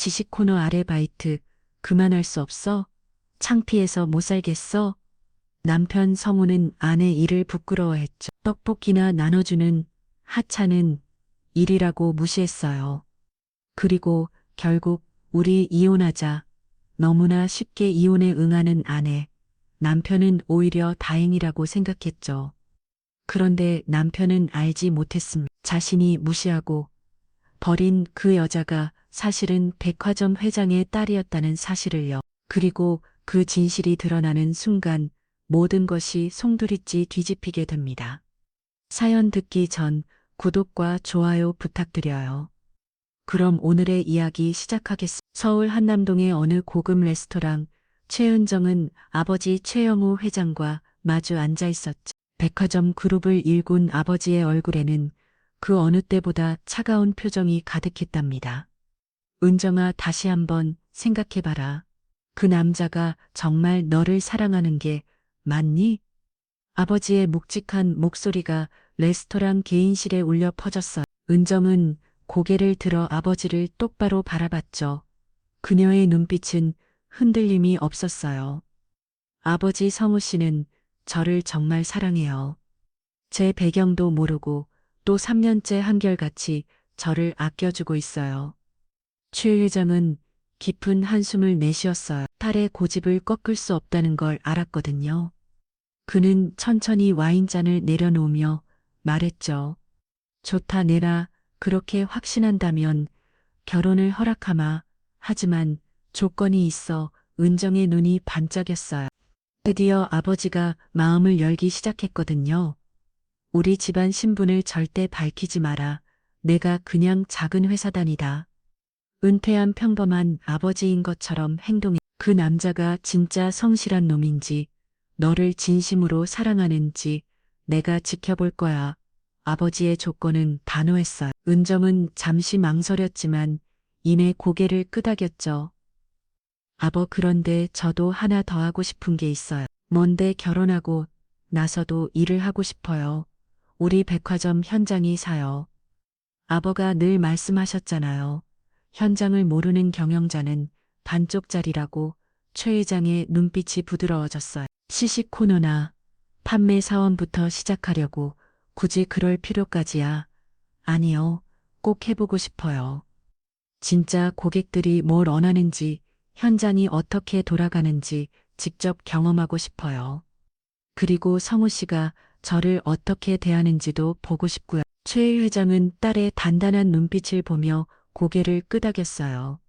지식 코너 아르바이트 그만할 수 없어? 창피해서 못 살겠어? 남편 성우는 아내 일을 부끄러워했죠. 떡볶이나 나눠주는 하찮은 일이라고 무시했어요. 그리고 결국 우리 이혼하자 너무나 쉽게 이혼에 응하는 아내, 남편은 오히려 다행이라고 생각했죠. 그런데 남편은 알지 못했습니다. 자신이 무시하고 버린 그 여자가 사실은 백화점 회장의 딸이었다는 사실을요. 그리고 그 진실이 드러나는 순간 모든 것이 송두리째 뒤집히게 됩니다. 사연 듣기 전 구독과 좋아요 부탁드려요. 그럼 오늘의 이야기 시작하겠습니다. 서울 한남동의 어느 고급 레스토랑, 최은정은 아버지 최영우 회장과 마주 앉아 있었죠. 백화점 그룹을 일군 아버지의 얼굴에는 그 어느 때보다 차가운 표정이 가득했답니다. 은정아, 다시 한번 생각해봐라. 그 남자가 정말 너를 사랑하는 게 맞니? 아버지의 묵직한 목소리가 레스토랑 개인실에 울려 퍼졌어요. 은정은 고개를 들어 아버지를 똑바로 바라봤죠. 그녀의 눈빛은 흔들림이 없었어요. 아버지 성우 씨는 저를 정말 사랑해요. 제 배경도 모르고 또 3년째 한결같이 저를 아껴주고 있어요. 최 회장은 깊은 한숨을 내쉬었어요. 딸의 고집을 꺾을 수 없다는 걸 알았거든요. 그는 천천히 와인잔을 내려놓으며 말했죠. 좋다, 내라. 그렇게 확신한다면 결혼을 허락하마. 하지만 조건이 있어. 은정의 눈이 반짝였어요. 드디어 아버지가 마음을 열기 시작했거든요. 우리 집안 신분을 절대 밝히지 마라. 내가 그냥 작은 회사단이다. 은퇴한 평범한 아버지인 것처럼 행동해. 그 남자가 진짜 성실한 놈인지, 너를 진심으로 사랑하는지 내가 지켜볼 거야. 아버지의 조건은 단호했어요. 은정은 잠시 망설였지만 이내 고개를 끄덕였죠. 아버, 그런데 저도 하나 더 하고 싶은 게 있어요. 뭔데? 결혼하고 나서도 일을 하고 싶어요. 우리 백화점 현장이 사요. 아버가 늘 말씀하셨잖아요. 현장을 모르는 경영자는 반쪽짜리라고. 최 회장의 눈빛이 부드러워졌어요. 시식 코너나 판매 사원부터 시작하려고 굳이 그럴 필요까지야. 아니요. 꼭 해보고 싶어요. 진짜 고객들이 뭘 원하는지, 현장이 어떻게 돌아가는지 직접 경험하고 싶어요. 그리고 성우 씨가 저를 어떻게 대하는지도 보고 싶고요. 최 회장은 딸의 단단한 눈빛을 보며 고개를 끄덕였어요.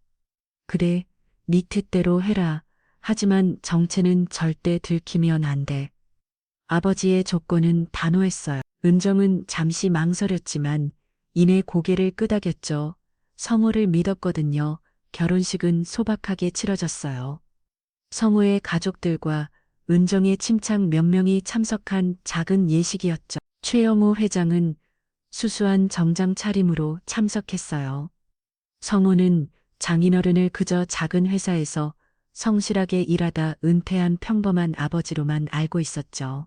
그래, 네 뜻대로 해라. 하지만 정체는 절대 들키면 안 돼. 아버지의 조건은 단호했어요. 은정은 잠시 망설였지만 이내 고개를 끄덕였죠. 성우를 믿었거든요. 결혼식은 소박하게 치러졌어요. 성우의 가족들과 은정의 친척 몇 명이 참석한 작은 예식이었죠. 최영우 회장은 수수한 정장 차림으로 참석했어요. 성우는 장인어른을 그저 작은 회사에서 성실하게 일하다 은퇴한 평범한 아버지로만 알고 있었죠.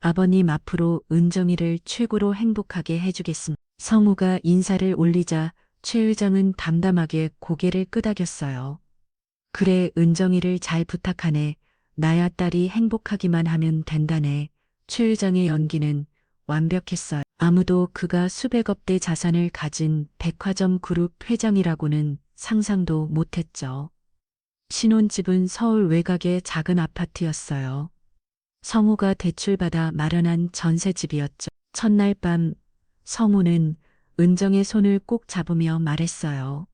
아버님, 앞으로 은정이를 최고로 행복하게 해주겠습니다. 성우가 인사를 올리자 최 회장은 담담하게 고개를 끄덕였어요. 그래, 은정이를 잘 부탁하네. 나야 딸이 행복하기만 하면 된다네. 최 회장의 연기는 완벽했어요. 아무도 그가 수백억 대 자산을 가진 백화점 그룹 회장이라고는 상상도 못했죠. 신혼집은 서울 외곽의 작은 아파트였어요. 성우가 대출받아 마련한 전셋집이었죠. 첫날 밤 성우는 은정의 손을 꼭 잡으며 말했어요.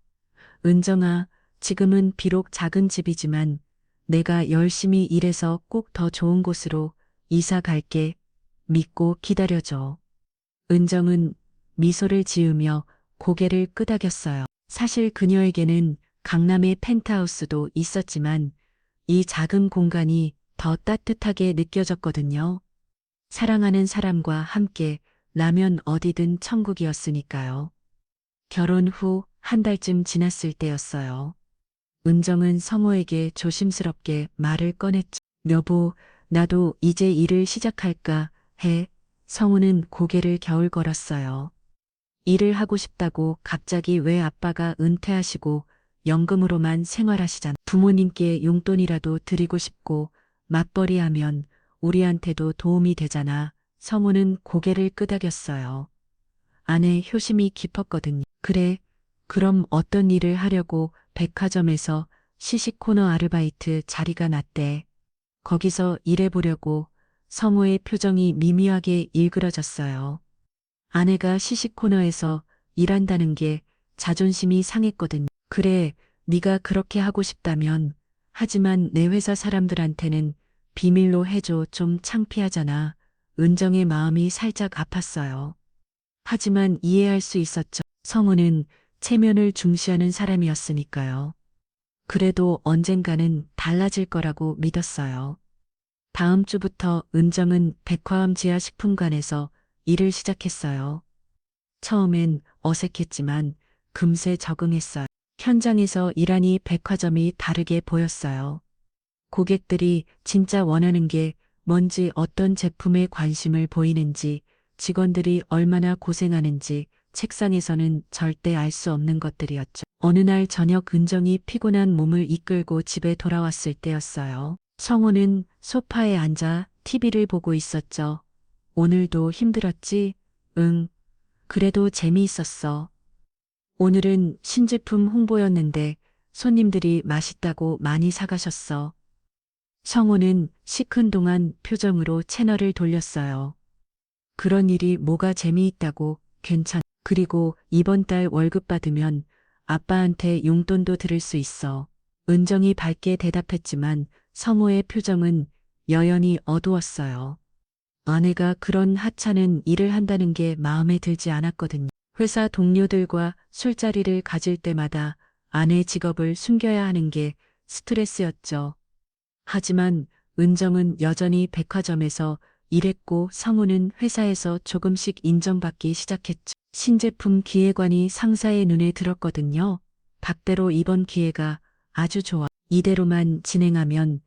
은정아, 지금은 비록 작은 집이지만 내가 열심히 일해서 꼭 더 좋은 곳으로 이사 갈게. 믿고 기다려줘. 은정은 미소를 지으며 고개를 끄덕였어요. 사실 그녀에게는 강남의 펜트하우스도 있었지만 이 작은 공간이 더 따뜻하게 느껴졌거든요. 사랑하는 사람과 함께 라면 어디든 천국이었으니까요. 결혼 후 한 달쯤 지났을 때였어요. 은정은 성호에게 조심스럽게 말을 꺼냈죠. 여보, 나도 이제 일을 시작할까 해. 성우는 고개를 겨울거렸어요. 일을 하고 싶다고 갑자기 왜? 아빠가 은퇴하시고 연금으로만 생활하시잖아. 부모님께 용돈이라도 드리고 싶고 맞벌이하면 우리한테도 도움이 되잖아. 성우는 고개를 끄덕였어요. 아내 효심이 깊었거든요. 그래, 그럼 어떤 일을 하려고 백화점에서 시식 코너 아르바이트 자리가 났대. 거기서 일해보려고. 성우의 표정이 미묘하게 일그러졌어요. 아내가 시식 코너에서 일한다는 게 자존심이 상했거든요. 그래, 네가 그렇게 하고 싶다면. 하지만 내 회사 사람들한테는 비밀로 해줘. 좀 창피하잖아. 은정의 마음이 살짝 아팠어요. 하지만 이해할 수 있었죠. 성우는 체면을 중시하는 사람이었으니까요. 그래도 언젠가는 달라질 거라고 믿었어요. 다음 주부터 은정은 백화점 지하식품관에서 일을 시작했어요. 처음엔 어색했지만 금세 적응했어요. 현장에서 일하니 백화점이 다르게 보였어요. 고객들이 진짜 원하는 게 뭔지, 어떤 제품에 관심을 보이는지, 직원들이 얼마나 고생하는지 책상에서는 절대 알 수 없는 것들이었죠. 어느 날 저녁 은정이 피곤한 몸을 이끌고 집에 돌아왔을 때였어요. 성우는 소파에 앉아 TV를 보고 있었죠. 오늘도 힘들었지? 응. 그래도 재미있었어. 오늘은 신제품 홍보였는데 손님들이 맛있다고 많이 사가셨어. 성우는 시큰둥한 표정으로 채널을 돌렸어요. 그런 일이 뭐가 재미있다고. 그리고 이번 달 월급 받으면 아빠한테 용돈도 들을 수 있어. 은정이 밝게 대답했지만 성우의 표정은 여연히 어두웠어요. 아내가 그런 하찮은 일을 한다는 게 마음에 들지 않았거든요. 회사 동료들과 술자리를 가질 때마다 아내 직업을 숨겨야 하는 게 스트레스였죠. 하지만 은정은 여전히 백화점에서 일했고 성우는 회사에서 조금씩 인정받기 시작했죠. 신제품 기획관이 상사의 눈에 들었거든요. 박대로 이번 기회가 아주 좋아. 이대로만 진행하면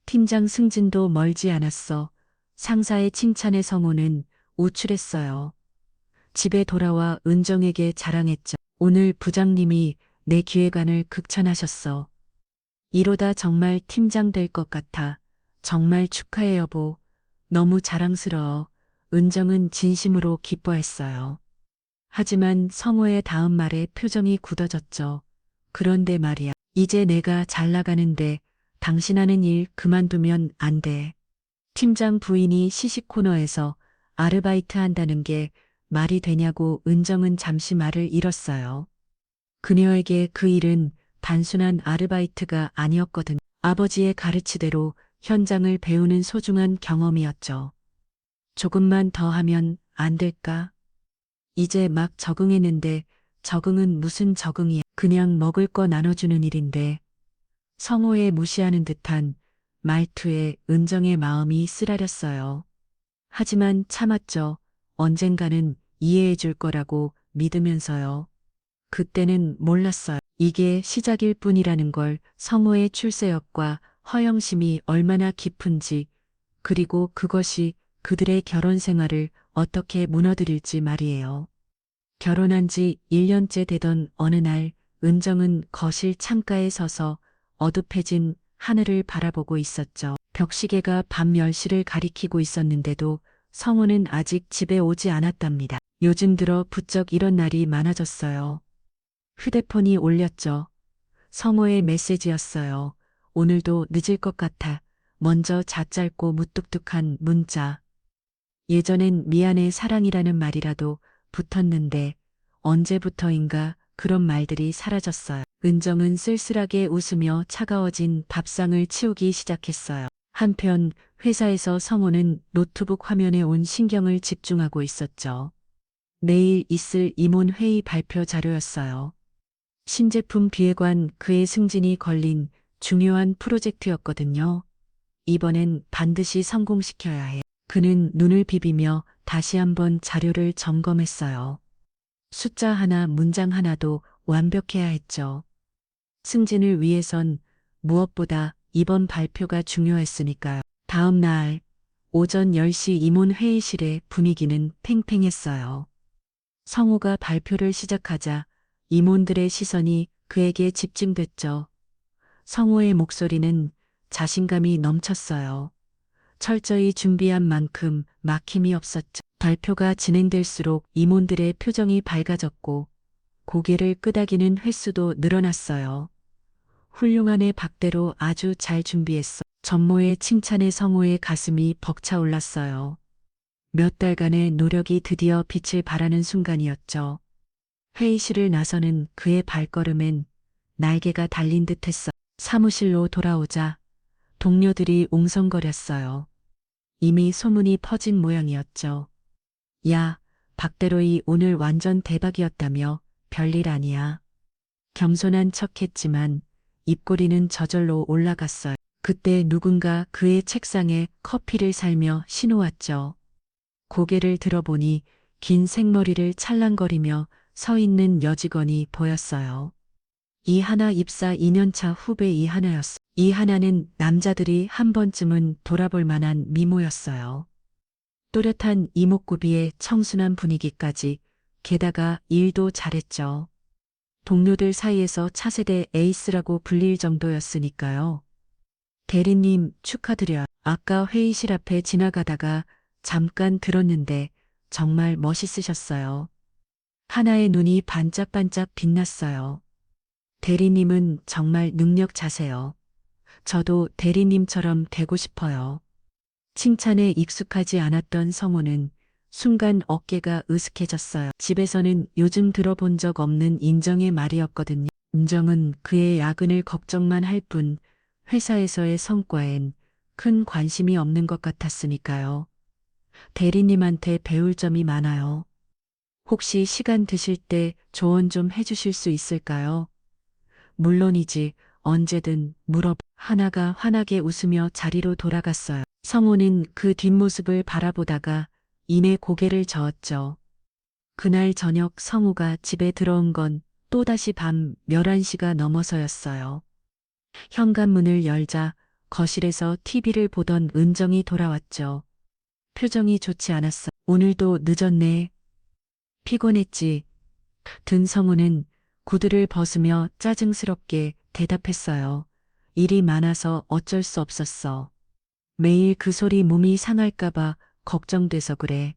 팀장 승진도 멀지 않았어. 상사의 칭찬에 성우는 우쭐했어요. 집에 돌아와 은정에게 자랑했죠. 오늘 부장님이 내 기획안을 극찬하셨어. 이러다 정말 팀장 될 것 같아. 정말 축하해 여보. 너무 자랑스러워. 은정은 진심으로 기뻐했어요. 하지만 성우의 다음 말에 표정이 굳어졌죠. 그런데 말이야. 이제 내가 잘 나가는데 당신 하는 일 그만두면 안 돼. 팀장 부인이 시식 코너에서 아르바이트 한다는 게 말이 되냐고. 은정은 잠시 말을 잃었어요. 그녀에게 그 일은 단순한 아르바이트가 아니었거든. 아버지의 가르치대로 현장을 배우는 소중한 경험이었죠. 조금만 더 하면 안 될까? 이제 막 적응했는데 적응은 무슨 적응이야. 그냥 먹을 거 나눠주는 일인데. 성호의 무시하는 듯한 말투에 은정의 마음이 쓰라렸어요. 하지만 참았죠. 언젠가는 이해해 줄 거라고 믿으면서요. 그때는 몰랐어요. 이게 시작일 뿐이라는 걸. 성우의 출세욕과 허영심이 얼마나 깊은지, 그리고 그것이 그들의 결혼 생활을 어떻게 무너뜨릴지 말이에요. 결혼한 지 1년째 되던 어느 날 은정은 거실 창가에 서서 어둑해진 하늘을 바라보고 있었죠. 벽시계가 밤 10시를 가리키고 있었는데도 성우는 아직 집에 오지 않았답니다. 요즘 들어 부쩍 이런 날이 많아졌어요. 휴대폰이 울렸죠. 성호의 메시지였어요. 오늘도 늦을 것 같아. 먼저 자. 짧고 무뚝뚝한 문자. 예전엔 미안해 사랑이라는 말이라도 붙었는데 언제부터인가 그런 말들이 사라졌어요. 은정은 쓸쓸하게 웃으며 차가워진 밥상을 치우기 시작했어요. 한편 회사에서 성호는 노트북 화면에 온 신경을 집중하고 있었죠. 내일 있을 임원 회의 발표 자료였어요. 신제품 기획안, 그의 승진이 걸린 중요한 프로젝트였거든요. 이번엔 반드시 성공시켜야 해. 그는 눈을 비비며 다시 한번 자료를 점검했어요. 숫자 하나, 문장 하나도 완벽해야 했죠. 승진을 위해선 무엇보다 이번 발표가 중요했으니까요. 다음 날 오전 10시 임원 회의실의 분위기는 팽팽했어요. 성우가 발표를 시작하자 임원들의 시선이 그에게 집중됐죠. 성우의 목소리는 자신감이 넘쳤어요. 철저히 준비한 만큼 막힘이 없었죠. 발표가 진행될수록 임원들의 표정이 밝아졌고 고개를 끄덕이는 횟수도 늘어났어요. 훌륭하네 박대로 아주 잘 준비했어. 전모의 칭찬에 성우의 가슴이 벅차올랐어요. 몇 달간의 노력이 드디어 빛을 발하는 순간이었죠. 회의실을 나서는 그의 발걸음엔 날개가 달린 듯했어. 사무실로 돌아오자 동료들이 웅성거렸어요. 이미 소문이 퍼진 모양이었죠. 야, 박대로이 오늘 완전 대박이었다며. 별일 아니야. 겸손한 척했지만 입꼬리는 저절로 올라갔어요. 그때 누군가 그의 책상에 커피를 살며 신호왔죠. 고개를 들어보니 긴 생머리를 찰랑거리며 서 있는 여직원이 보였어요. 이하나 입사 2년차 후배 이하나였어. 이하나는 남자들이 한 번쯤은 돌아볼 만한 미모였어요. 또렷한 이목구비에 청순한 분위기까지, 게다가 일도 잘했죠. 동료들 사이에서 차세대 에이스라고 불릴 정도였으니까요. 대리님 축하드려요. 아까 회의실 앞에 지나가다가 잠깐 들었는데 정말 멋있으셨어요. 하나의 눈이 반짝반짝 빛났어요. 대리님은 정말 능력자세요. 저도 대리님처럼 되고 싶어요. 칭찬에 익숙하지 않았던 성우는 순간 어깨가 으스해졌어요. 집에서는 요즘 들어본 적 없는 인정의 말이었거든요. 인정은 그의 야근을 걱정만 할 뿐 회사에서의 성과엔 큰 관심이 없는 것 같았으니까요. 대리님한테 배울 점이 많아요. 혹시 시간 되실 때 조언 좀 해주실 수 있을까요? 물론이지, 언제든 하나가 환하게 웃으며 자리로 돌아갔어요. 성우는 그 뒷모습을 바라보다가 이내 고개를 저었죠. 그날 저녁 성우가 집에 들어온 건 또다시 밤 11시가 넘어서였어요. 현관문을 열자 거실에서 TV를 보던 은정이 돌아왔죠. 표정이 좋지 않았어. 오늘도 늦었네. 피곤했지. 든 성우는 구두를 벗으며 짜증스럽게 대답했어요. 일이 많아서 어쩔 수 없었어. 매일 그 소리 몸이 상할까봐 걱정돼서 그래.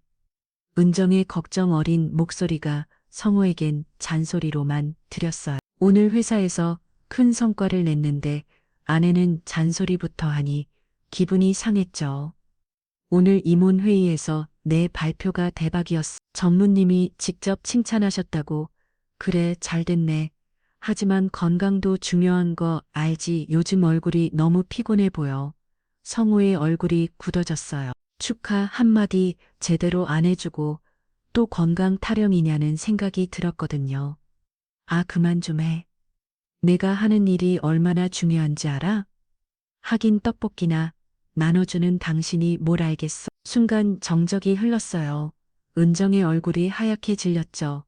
은정의 걱정 어린 목소리가 성우에겐 잔소리로만 들렸어요. 오늘 회사에서 큰 성과를 냈는데 아내는 잔소리부터 하니 기분이 상했죠. 오늘 임원회의에서 내 발표가 대박이었어. 전무님이 직접 칭찬하셨다고. 그래, 잘 됐네. 하지만 건강도 중요한 거 알지. 요즘 얼굴이 너무 피곤해 보여. 성우의 얼굴이 굳어졌어요. 축하 한마디 제대로 안 해주고 또 건강 타령이냐는 생각이 들었거든요. 아, 그만 좀 해. 내가 하는 일이 얼마나 중요한지 알아? 하긴 떡볶이나 나눠주는 당신이 뭘 알겠어. 순간 정적이 흘렀어요. 은정의 얼굴이 하얗게 질렸죠.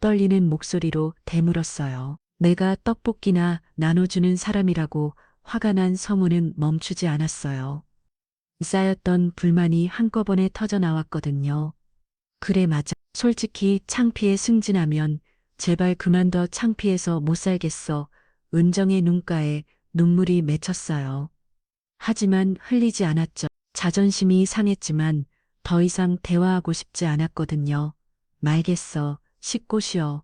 떨리는 목소리로 되물었어요. 내가 떡볶이나 나눠주는 사람이라고. 화가 난 성우는 멈추지 않았어요. 쌓였던 불만이 한꺼번에 터져 나왔거든요. 그래 맞아. 솔직히 창피해 승진하면 제발 그만둬. 창피해서 못 살겠어. 은정의 눈가에 눈물이 맺혔어요. 하지만 흘리지 않았죠. 자존심이 상했지만 더 이상 대화하고 싶지 않았거든요. 말겠어. 씻고 쉬어.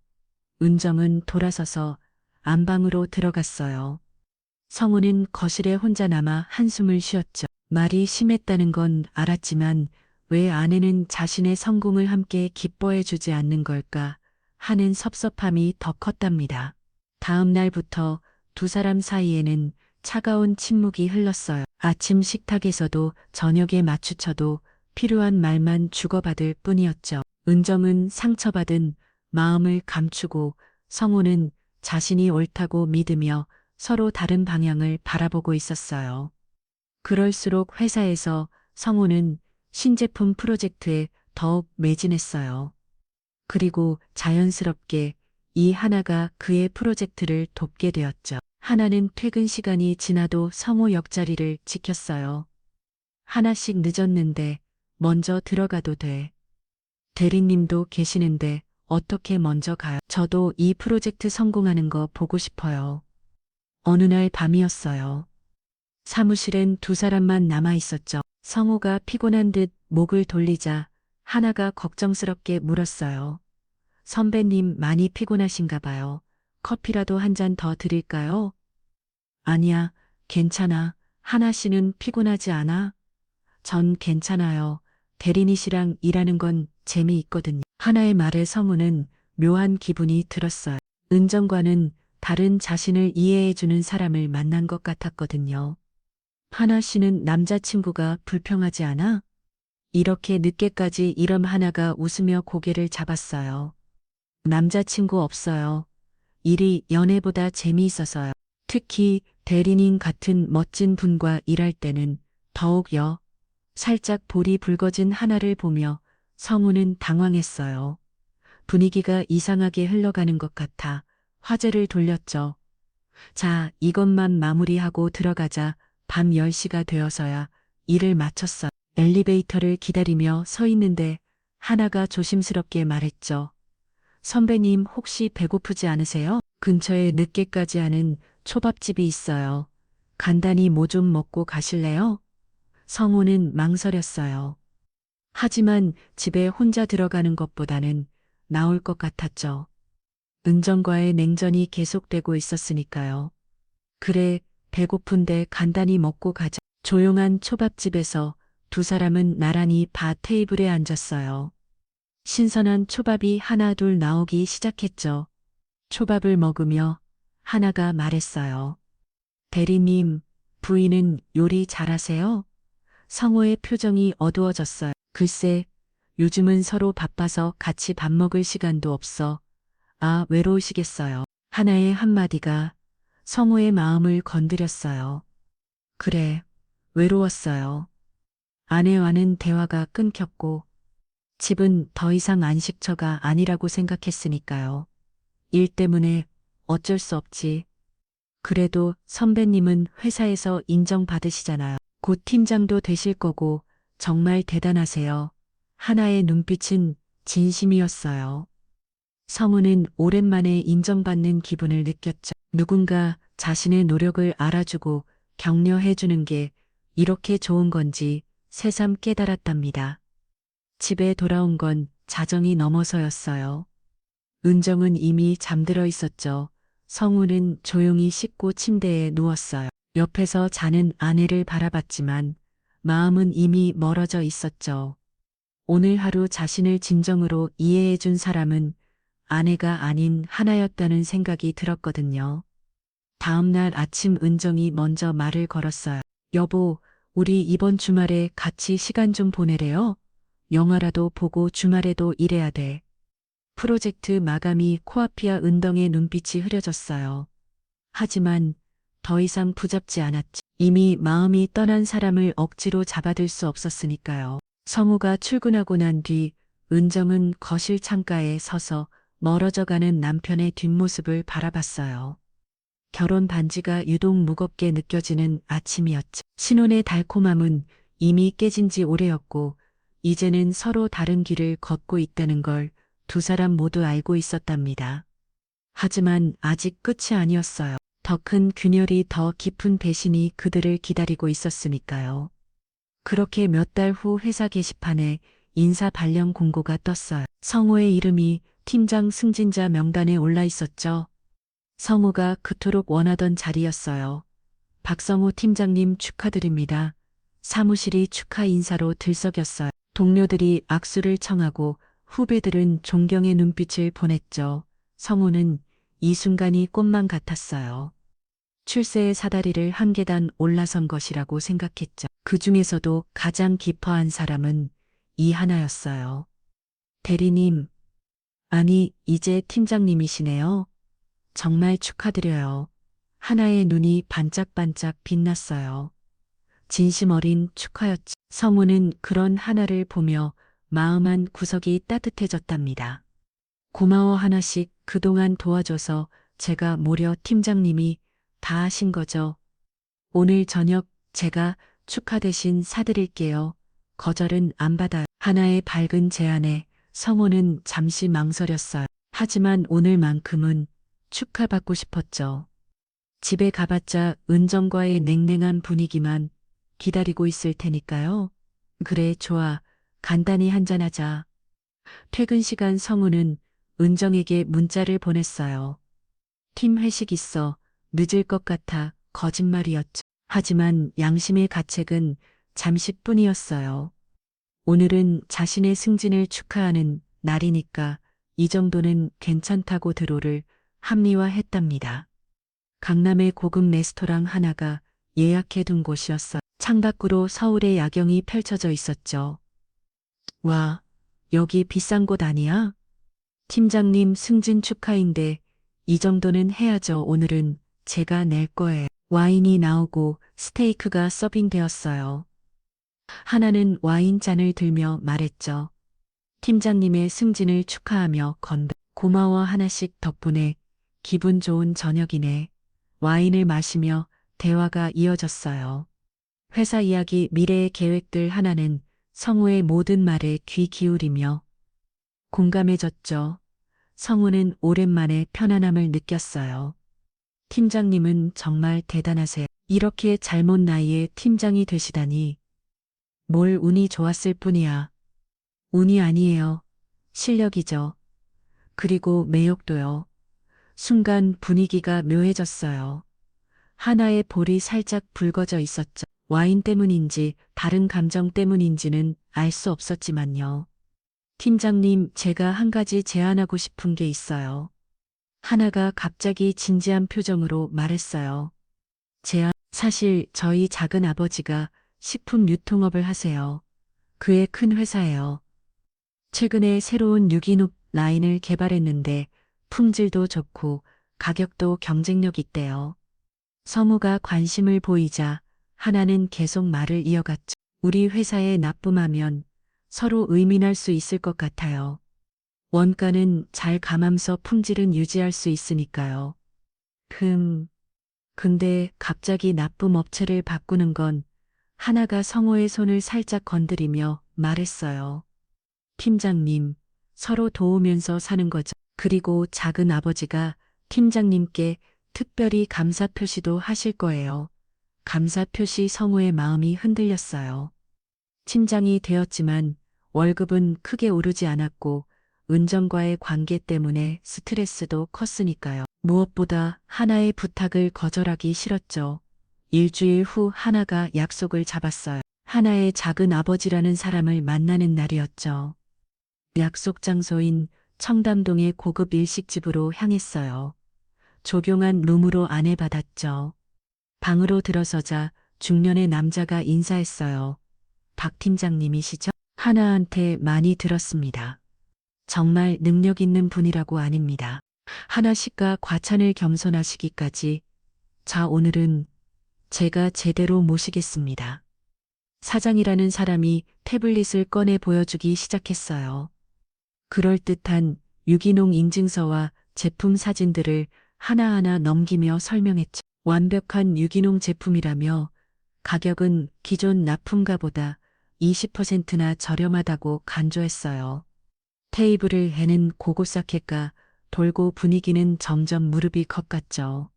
은정은 돌아서서 안방으로 들어갔어요. 성우는 거실에 혼자 남아 한숨을 쉬었죠. 말이 심했다는 건 알았지만 왜 아내는 자신의 성공을 함께 기뻐해 주지 않는 걸까 하는 섭섭함이 더 컸답니다. 다음 날부터 두 사람 사이에는 차가운 침묵이 흘렀어요. 아침 식탁에서도 저녁에 맞추쳐도 필요한 말만 주고받을 뿐이었죠. 은정은 상처받은 마음을 감추고 성우는 자신이 옳다고 믿으며 서로 다른 방향을 바라보고 있었어요. 그럴수록 회사에서 성우는 신제품 프로젝트에 더욱 매진했어요. 그리고 자연스럽게 이 하나가 그의 프로젝트를 돕게 되었죠. 하나는 퇴근 시간이 지나도 성우 옆자리를 지켰어요. 하나씩 늦었는데 먼저 들어가도 돼. 대리님도 계시는데 어떻게 먼저 가요? 저도 이 프로젝트 성공하는 거 보고 싶어요. 어느 날 밤이었어요. 사무실엔 두 사람만 남아 있었죠. 성우가 피곤한 듯 목을 돌리자 하나가 걱정스럽게 물었어요. 선배님 많이 피곤하신가 봐요. 커피라도 한 잔 더 드릴까요? 아니야, 괜찮아. 하나 씨는 피곤하지 않아? 전 괜찮아요. 대리니 씨랑 일하는 건 재미있거든요. 하나의 말에 성우는 묘한 기분이 들었어요. 은정과는 다른 자신을 이해해주는 사람을 만난 것 같았거든요. 하나 씨는 남자친구가 불평하지 않아? 이렇게 늦게까지 일한 하나가 웃으며 고개를 잡았어요. 남자친구 없어요. 일이 연애보다 재미있어서요. 특히 대리님 같은 멋진 분과 일할 때는 더욱요. 살짝 볼이 붉어진 하나를 보며 성우는 당황했어요. 분위기가 이상하게 흘러가는 것 같아 화제를 돌렸죠. 자, 이것만 마무리하고 들어가자. 밤 10시가 되어서야 일을 마쳤어요. 엘리베이터를 기다리며 서 있는데 하나가 조심스럽게 말했죠. 선배님 혹시 배고프지 않으세요? 근처에 늦게까지 하는 초밥집이 있어요. 간단히 뭐 좀 먹고 가실래요? 성우는 망설였어요. 하지만 집에 혼자 들어가는 것보다는 나을 것 같았죠. 은정과의 냉전이 계속되고 있었으니까요. 그래, 배고픈데 간단히 먹고 가자. 조용한 초밥집에서 두 사람은 나란히 바 테이블에 앉았어요. 신선한 초밥이 하나 둘 나오기 시작했죠. 초밥을 먹으며 하나가 말했어요. 대리님, 부인은 요리 잘하세요? 성우의 표정이 어두워졌어요. 글쎄, 요즘은 서로 바빠서 같이 밥 먹을 시간도 없어. 아, 외로우시겠어요. 하나의 한마디가 성우의 마음을 건드렸어요. 그래, 외로웠어요. 아내와는 대화가 끊겼고, 집은 더 이상 안식처가 아니라고 생각했으니까요. 일 때문에 어쩔 수 없지. 그래도 선배님은 회사에서 인정받으시잖아요. 곧 팀장도 되실 거고 정말 대단하세요. 하나의 눈빛은 진심이었어요. 성우는 오랜만에 인정받는 기분을 느꼈죠. 누군가 자신의 노력을 알아주고 격려해주는 게 이렇게 좋은 건지 새삼 깨달았답니다. 집에 돌아온 건 자정이 넘어서였어요. 은정은 이미 잠들어 있었죠. 성우는 조용히 씻고 침대에 누웠어요. 옆에서 자는 아내를 바라봤지만 마음은 이미 멀어져 있었죠. 오늘 하루 자신을 진정으로 이해해준 사람은 아내가 아닌 하나였다는 생각이 들었거든요. 다음 날 아침 은정이 먼저 말을 걸었어요. 여보, 우리 이번 주말에 같이 시간 좀 보내래요? 영화라도 보고 주말에도 일해야 돼. 프로젝트 마감이 코앞이야. 은정의 눈빛이 흐려졌어요. 하지만 더 이상 붙잡지 않았지. 이미 마음이 떠난 사람을 억지로 잡아들 수 없었으니까요. 성우가 출근하고 난 뒤 은정은 거실 창가에 서서 멀어져가는 남편의 뒷모습을 바라봤어요. 결혼 반지가 유독 무겁게 느껴지는 아침이었죠. 신혼의 달콤함은 이미 깨진 지 오래였고 이제는 서로 다른 길을 걷고 있다는 걸 두 사람 모두 알고 있었답니다. 하지만 아직 끝이 아니었어요. 더 큰 균열이, 더 깊은 배신이 그들을 기다리고 있었으니까요. 그렇게 몇 달 후 회사 게시판에 인사 발령 공고가 떴어요. 성우의 이름이 팀장 승진자 명단에 올라 있었죠. 성우가 그토록 원하던 자리였어요. 박성우 팀장님 축하드립니다. 사무실이 축하 인사로 들썩였어요. 동료들이 악수를 청하고 후배들은 존경의 눈빛을 보냈죠. 성우는 이 순간이 꿈만 같았어요. 출세의 사다리를 한 계단 올라선 것이라고 생각했죠. 그 중에서도 가장 기뻐한 사람은 이 하나였어요. 대리님, 아니, 이제 팀장님이시네요. 정말 축하드려요. 하나의 눈이 반짝반짝 빛났어요. 진심 어린 축하였지. 성우는 그런 하나를 보며 마음 한 구석이 따뜻해졌답니다. 고마워 하나씩 그동안 도와줘서 제가 모려 팀장님이 다 하신 거죠. 오늘 저녁 제가 축하 대신 사드릴게요. 거절은 안 받아요. 하나의 밝은 제안에 성호는 잠시 망설였어요. 하지만 오늘만큼은 축하받고 싶었죠. 집에 가봤자 은정과의 냉랭한 분위기만 기다리고 있을 테니까요. 그래, 좋아. 간단히 한잔하자. 퇴근 시간 성우는 은정에게 문자를 보냈어요. 팀 회식 있어. 늦을 것 같아. 거짓말이었죠. 하지만 양심의 가책은 잠시뿐이었어요. 오늘은 자신의 승진을 축하하는 날이니까 이 정도는 괜찮다고 드로를 합리화했답니다. 강남의 고급 레스토랑 하나가 예약해둔 곳이었어요. 창밖으로 서울의 야경이 펼쳐져 있었죠. 와, 여기 비싼 곳 아니야? 팀장님 승진 축하인데 이 정도는 해야죠. 오늘은 제가 낼 거예요. 와인이 나오고 스테이크가 서빙되었어요. 하나는 와인잔을 들며 말했죠. 팀장님의 승진을 축하하며 건배. 고마워 하나씩 덕분에 기분 좋은 저녁이네. 와인을 마시며 대화가 이어졌어요. 회사 이야기, 미래의 계획들 하나는 성우의 모든 말에 귀 기울이며 공감해줬죠. 성우는 오랜만에 편안함을 느꼈어요. 팀장님은 정말 대단하세요. 이렇게 잘못 나이에 팀장이 되시다니. 뭘 운이 좋았을 뿐이야. 운이 아니에요. 실력이죠. 그리고 매력도요. 순간 분위기가 묘해졌어요. 하나의 볼이 살짝 붉어져 있었죠. 와인 때문인지 다른 감정 때문인지는 알 수 없었지만요. 팀장님, 제가 한 가지 제안하고 싶은 게 있어요. 하나가 갑자기 진지한 표정으로 말했어요. 제안, 사실 저희 작은 아버지가 식품 유통업을 하세요. 그의 큰 회사예요. 최근에 새로운 유기농 라인을 개발했는데 품질도 좋고 가격도 경쟁력 있대요. 성우가 관심을 보이자 하나는 계속 말을 이어갔죠. 우리 회사에 납품하면 서로 의민할 수 있을 것 같아요. 원가는 잘 감하면서 품질은 유지할 수 있으니까요. 근데 갑자기 납품 업체를 바꾸는 건 하나가 성호의 손을 살짝 건드리며 말했어요. 팀장님, 서로 도우면서 사는 거죠. 그리고 작은 아버지가 팀장님께 특별히 감사 표시도 하실 거예요. 감사 표시. 성우의 마음이 흔들렸어요. 팀장이 되었지만 월급은 크게 오르지 않았고 은정과의 관계 때문에 스트레스도 컸으니까요. 무엇보다 하나의 부탁을 거절하기 싫었죠. 일주일 후 하나가 약속을 잡았어요. 하나의 작은 아버지라는 사람을 만나는 날이었죠. 약속 장소인 청담동의 고급 일식집으로 향했어요. 조경한 룸으로 안내받았죠. 방으로 들어서자 중년의 남자가 인사했어요. 박 팀장님이시죠? 하나한테 많이 들었습니다. 정말 능력 있는 분이라고. 아닙니다. 하나 씨가 과찬을 겸손하시기까지. 자, 오늘은 제가 제대로 모시겠습니다. 사장이라는 사람이 태블릿을 꺼내 보여주기 시작했어요. 그럴듯한 유기농 인증서와 제품 사진들을 하나하나 넘기며 설명했죠. 완벽한 유기농 제품이라며 가격은 기존 납품가보다 20%나 저렴하다고 간조했어요. 테이블을 해는 고고사케가 돌고 분위기는 점점 무릎이 꺾였죠.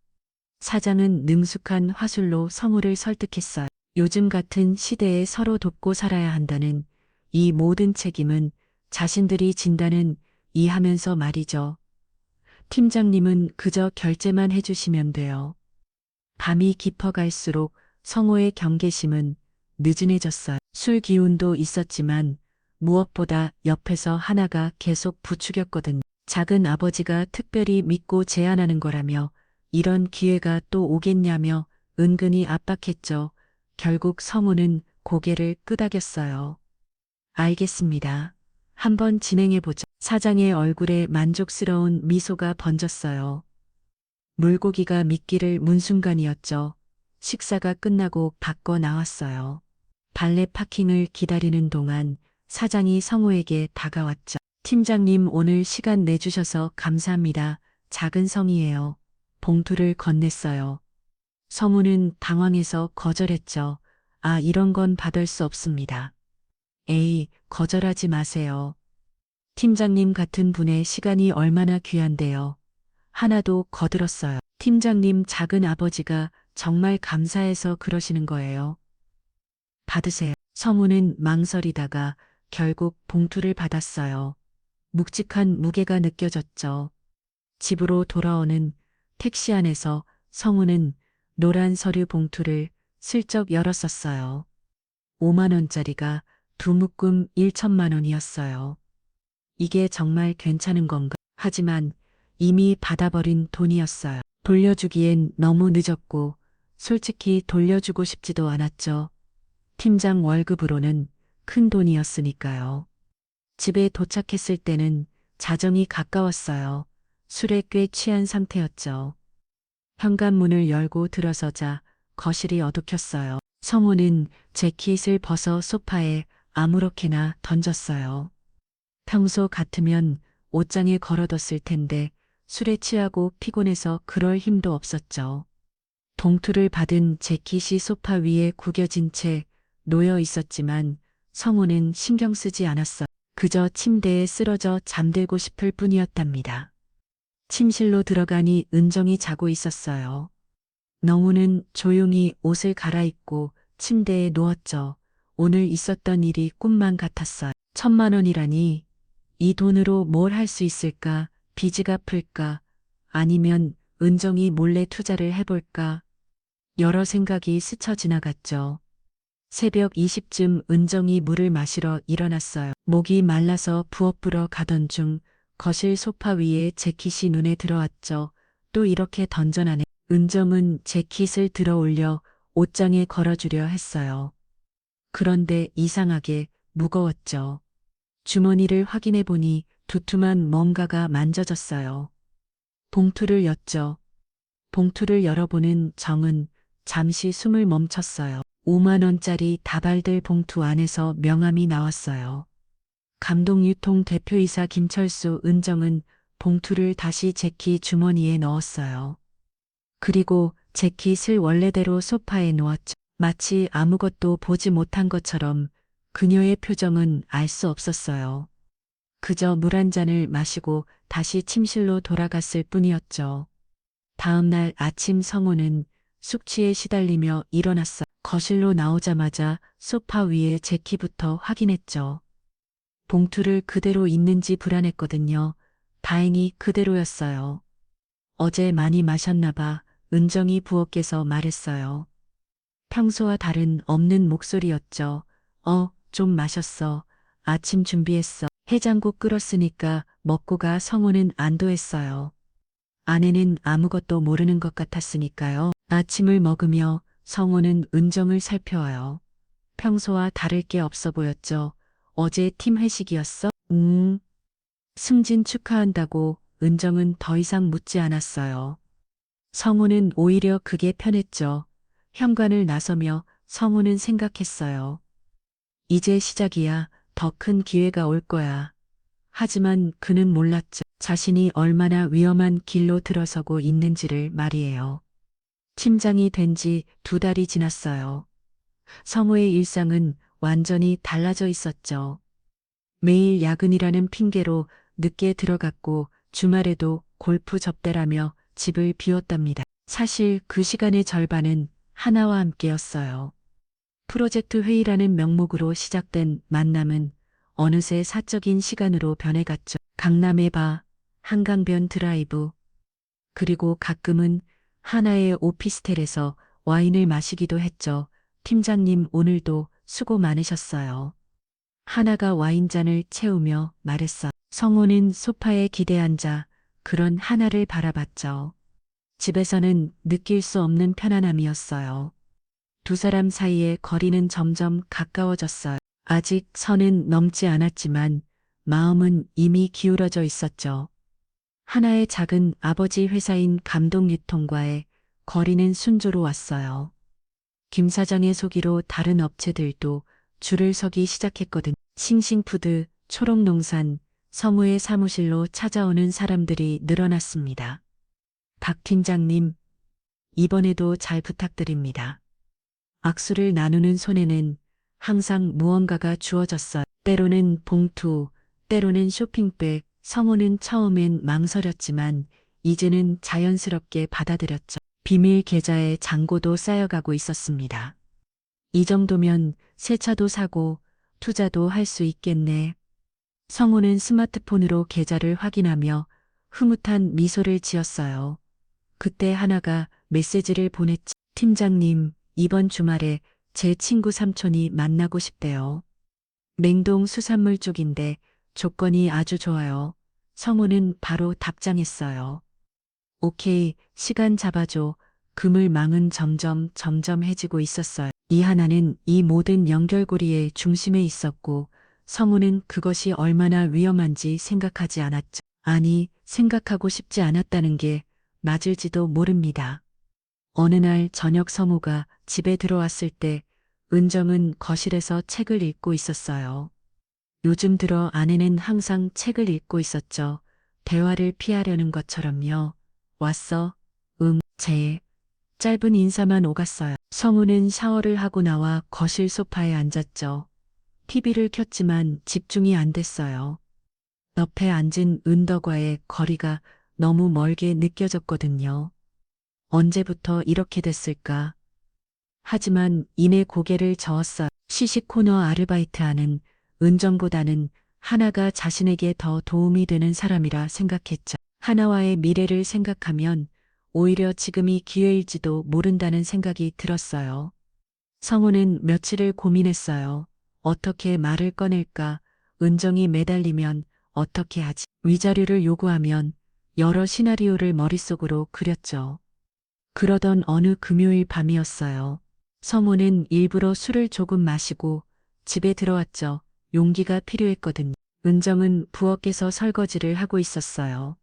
사장은 능숙한 화술로 성우를 설득했어요. 요즘 같은 시대에 서로 돕고 살아야 한다는 이 모든 책임은 자신들이 진다는 이하면서 말이죠. 팀장님은 그저 결제만 해주시면 돼요. 밤이 깊어갈수록 성호의 경계심은 느슨해졌어요. 술 기운도 있었지만 무엇보다 옆에서 하나가 계속 부추겼거든. 작은 아버지가 특별히 믿고 제안하는 거라며 이런 기회가 또 오겠냐며 은근히 압박했죠. 결국 성우는 고개를 끄덕였어요. 알겠습니다. 한번 진행해보죠. 사장의 얼굴에 만족스러운 미소가 번졌어요. 물고기가 미끼를 문 순간이었죠. 식사가 끝나고 밖어 나왔어요. 발레 파킹을 기다리는 동안 사장이 성우에게 다가왔죠. 팀장님, 오늘 시간 내주셔서 감사합니다. 작은 성이에요. 봉투를 건넸어요. 성우는 당황해서 거절했죠. 아, 이런 건 받을 수 없습니다. 에이, 거절하지 마세요. 팀장님 같은 분의 시간이 얼마나 귀한데요. 하나도 거들었어요. 팀장님 작은 아버지가 정말 감사해서 그러시는 거예요. 받으세요. 성우는 망설이다가 결국 봉투를 받았어요. 묵직한 무게가 느껴졌죠. 집으로 돌아오는 택시 안에서 성우는 노란 서류 봉투를 슬쩍 열었었어요. 5만 원짜리가 두 묶음 1천만 원이었어요. 이게 정말 괜찮은 건가? 하지만 이미 받아버린 돈이었어요. 돌려주기엔 너무 늦었고 솔직히 돌려주고 싶지도 않았죠. 팀장 월급으로는 큰 돈이었으니까요. 집에 도착했을 때는 자정이 가까웠어요. 술에 꽤 취한 상태였죠. 현관문을 열고 들어서자 거실이 어둑혔어요. 성우는 재킷을 벗어 소파에 아무렇게나 던졌어요. 평소 같으면 옷장에 걸어뒀을 텐데 술에 취하고 피곤해서 그럴 힘도 없었죠. 봉투를 받은 재킷이 소파 위에 구겨진 채 놓여 있었지만 성우는 신경 쓰지 않았어요. 그저 침대에 쓰러져 잠들고 싶을 뿐이었답니다. 침실로 들어가니 은정이 자고 있었어요. 너무는 조용히 옷을 갈아입고 침대에 누웠죠. 오늘 있었던 일이 꿈만 같았어요. 1,000만 원이라니 이 돈으로 뭘 할 수 있을까? 빚이 갚을까? 아니면 은정이 몰래 투자를 해볼까? 여러 생각이 스쳐 지나갔죠. 새벽 20쯤 은정이 물을 마시러 일어났어요. 목이 말라서 부엌으로 가던 중 거실 소파 위에 재킷이 눈에 들어왔죠. 또 이렇게 던져나네. 은정은 재킷을 들어 올려 옷장에 걸어주려 했어요. 그런데 이상하게 무거웠죠. 주머니를 확인해 보니 두툼한 뭔가가 만져졌어요. 봉투를 였죠. 봉투를 열어보는 정은 잠시 숨을 멈췄어요. 5만 원짜리 다발들 봉투 안에서 명함이 나왔어요. 감동유통 대표이사 김철수. 은정은 봉투를 다시 재킷 주머니에 넣었어요. 그리고 재킷을 원래대로 소파에 놓았죠. 마치 아무것도 보지 못한 것처럼 그녀의 표정은 알 수 없었어요. 그저 물 한 잔을 마시고 다시 침실로 돌아갔을 뿐이었죠. 다음 날 아침 성우는 숙취에 시달리며 일어났어요. 거실로 나오자마자 소파 위에 재킷부터 확인했죠. 봉투를 그대로 있는지 불안했거든요. 다행히 그대로였어요. 어제 많이 마셨나 봐. 은정이 부엌에서 말했어요. 평소와 다른 없는 목소리였죠. 좀 마셨어. 아침 준비했어. 해장국 끓었으니까 먹고 가. 성우는 안도했어요. 아내는 아무것도 모르는 것 같았으니까요. 아침을 먹으며 성우는 은정을 살펴와요. 평소와 다를 게 없어 보였죠. 어제 팀 회식이었어? 승진 축하한다고. 은정은 더 이상 묻지 않았어요. 성우는 오히려 그게 편했죠. 현관을 나서며 성우는 생각했어요. 이제 시작이야. 더 큰 기회가 올 거야. 하지만 그는 몰랐죠. 자신이 얼마나 위험한 길로 들어서고 있는지를 말이에요. 팀장이 된 지 2달이 지났어요. 성우의 일상은 완전히 달라져 있었죠. 매일 야근이라는 핑계로 늦게 들어갔고 주말에도 골프 접대라며 집을 비웠답니다. 사실 그 시간의 절반은 하나와 함께였어요. 프로젝트 회의라는 명목으로 시작된 만남은 어느새 사적인 시간으로 변해갔죠. 강남의 바, 한강변 드라이브, 그리고 가끔은 하나의 오피스텔에서 와인을 마시기도 했죠. 팀장님 오늘도 수고 많으셨어요. 하나가 와인잔을 채우며 말했어. 성우는 소파에 기대앉아 그런 하나를 바라봤죠. 집에서는 느낄 수 없는 편안함이었어요. 두 사람 사이의 거리는 점점 가까워졌어요. 아직 선은 넘지 않았지만 마음은 이미 기울어져 있었죠. 하나의 작은 아버지 회사인 감동유통과의 거리는 순조로웠어요. 김 사장의 소기로 다른 업체들도 줄을 서기 시작했거든. 싱싱푸드, 초록농산, 성우의 사무실로 찾아오는 사람들이 늘어났습니다. 박 팀장님, 이번에도 잘 부탁드립니다. 악수를 나누는 손에는 항상 무언가가 주어졌어요. 때로는 봉투, 때로는 쇼핑백, 성우는 처음엔 망설였지만 이제는 자연스럽게 받아들였죠. 비밀 계좌에 잔고도 쌓여가고 있었습니다. 이 정도면 새 차도 사고 투자도 할 수 있겠네. 성우는 스마트폰으로 계좌를 확인하며 흐뭇한 미소를 지었어요. 그때 하나가 메시지를 보냈지. 팀장님, 이번 주말에 제 친구 삼촌이 만나고 싶대요. 냉동 수산물 쪽인데 조건이 아주 좋아요. 성우는 바로 답장했어요. 오케이, 시간 잡아줘. 그물망은 점점 해지고 있었어요. 이하나는 이 모든 연결고리의 중심에 있었고 성우는 그것이 얼마나 위험한지 생각하지 않았죠. 아니, 생각하고 싶지 않았다는 게 맞을지도 모릅니다. 어느 날 저녁 성우가 집에 들어왔을 때 은정은 거실에서 책을 읽고 있었어요. 요즘 들어 아내는 항상 책을 읽고 있었죠. 대화를 피하려는 것처럼요. 왔어? 제 짧은 인사만 오갔어요. 성우는 샤워를 하고 나와 거실 소파에 앉았죠. TV를 켰지만 집중이 안 됐어요. 옆에 앉은 은덕과의 거리가 너무 멀게 느껴졌거든요. 언제부터 이렇게 됐을까? 하지만 이내 고개를 저었어요. 시식 코너 아르바이트하는 은정보다는 하나가 자신에게 더 도움이 되는 사람이라 생각했죠. 하나와의 미래를 생각하면 오히려 지금이 기회일지도 모른다는 생각이 들었어요. 성우는 며칠을 고민했어요. 어떻게 말을 꺼낼까? 은정이 매달리면 어떻게 하지? 위자료를 요구하면 여러 시나리오를 머릿속으로 그렸죠. 그러던 어느 금요일 밤이었어요. 성우는 일부러 술을 조금 마시고 집에 들어왔죠. 용기가 필요했거든요. 은정은 부엌에서 설거지를 하고 있었어요.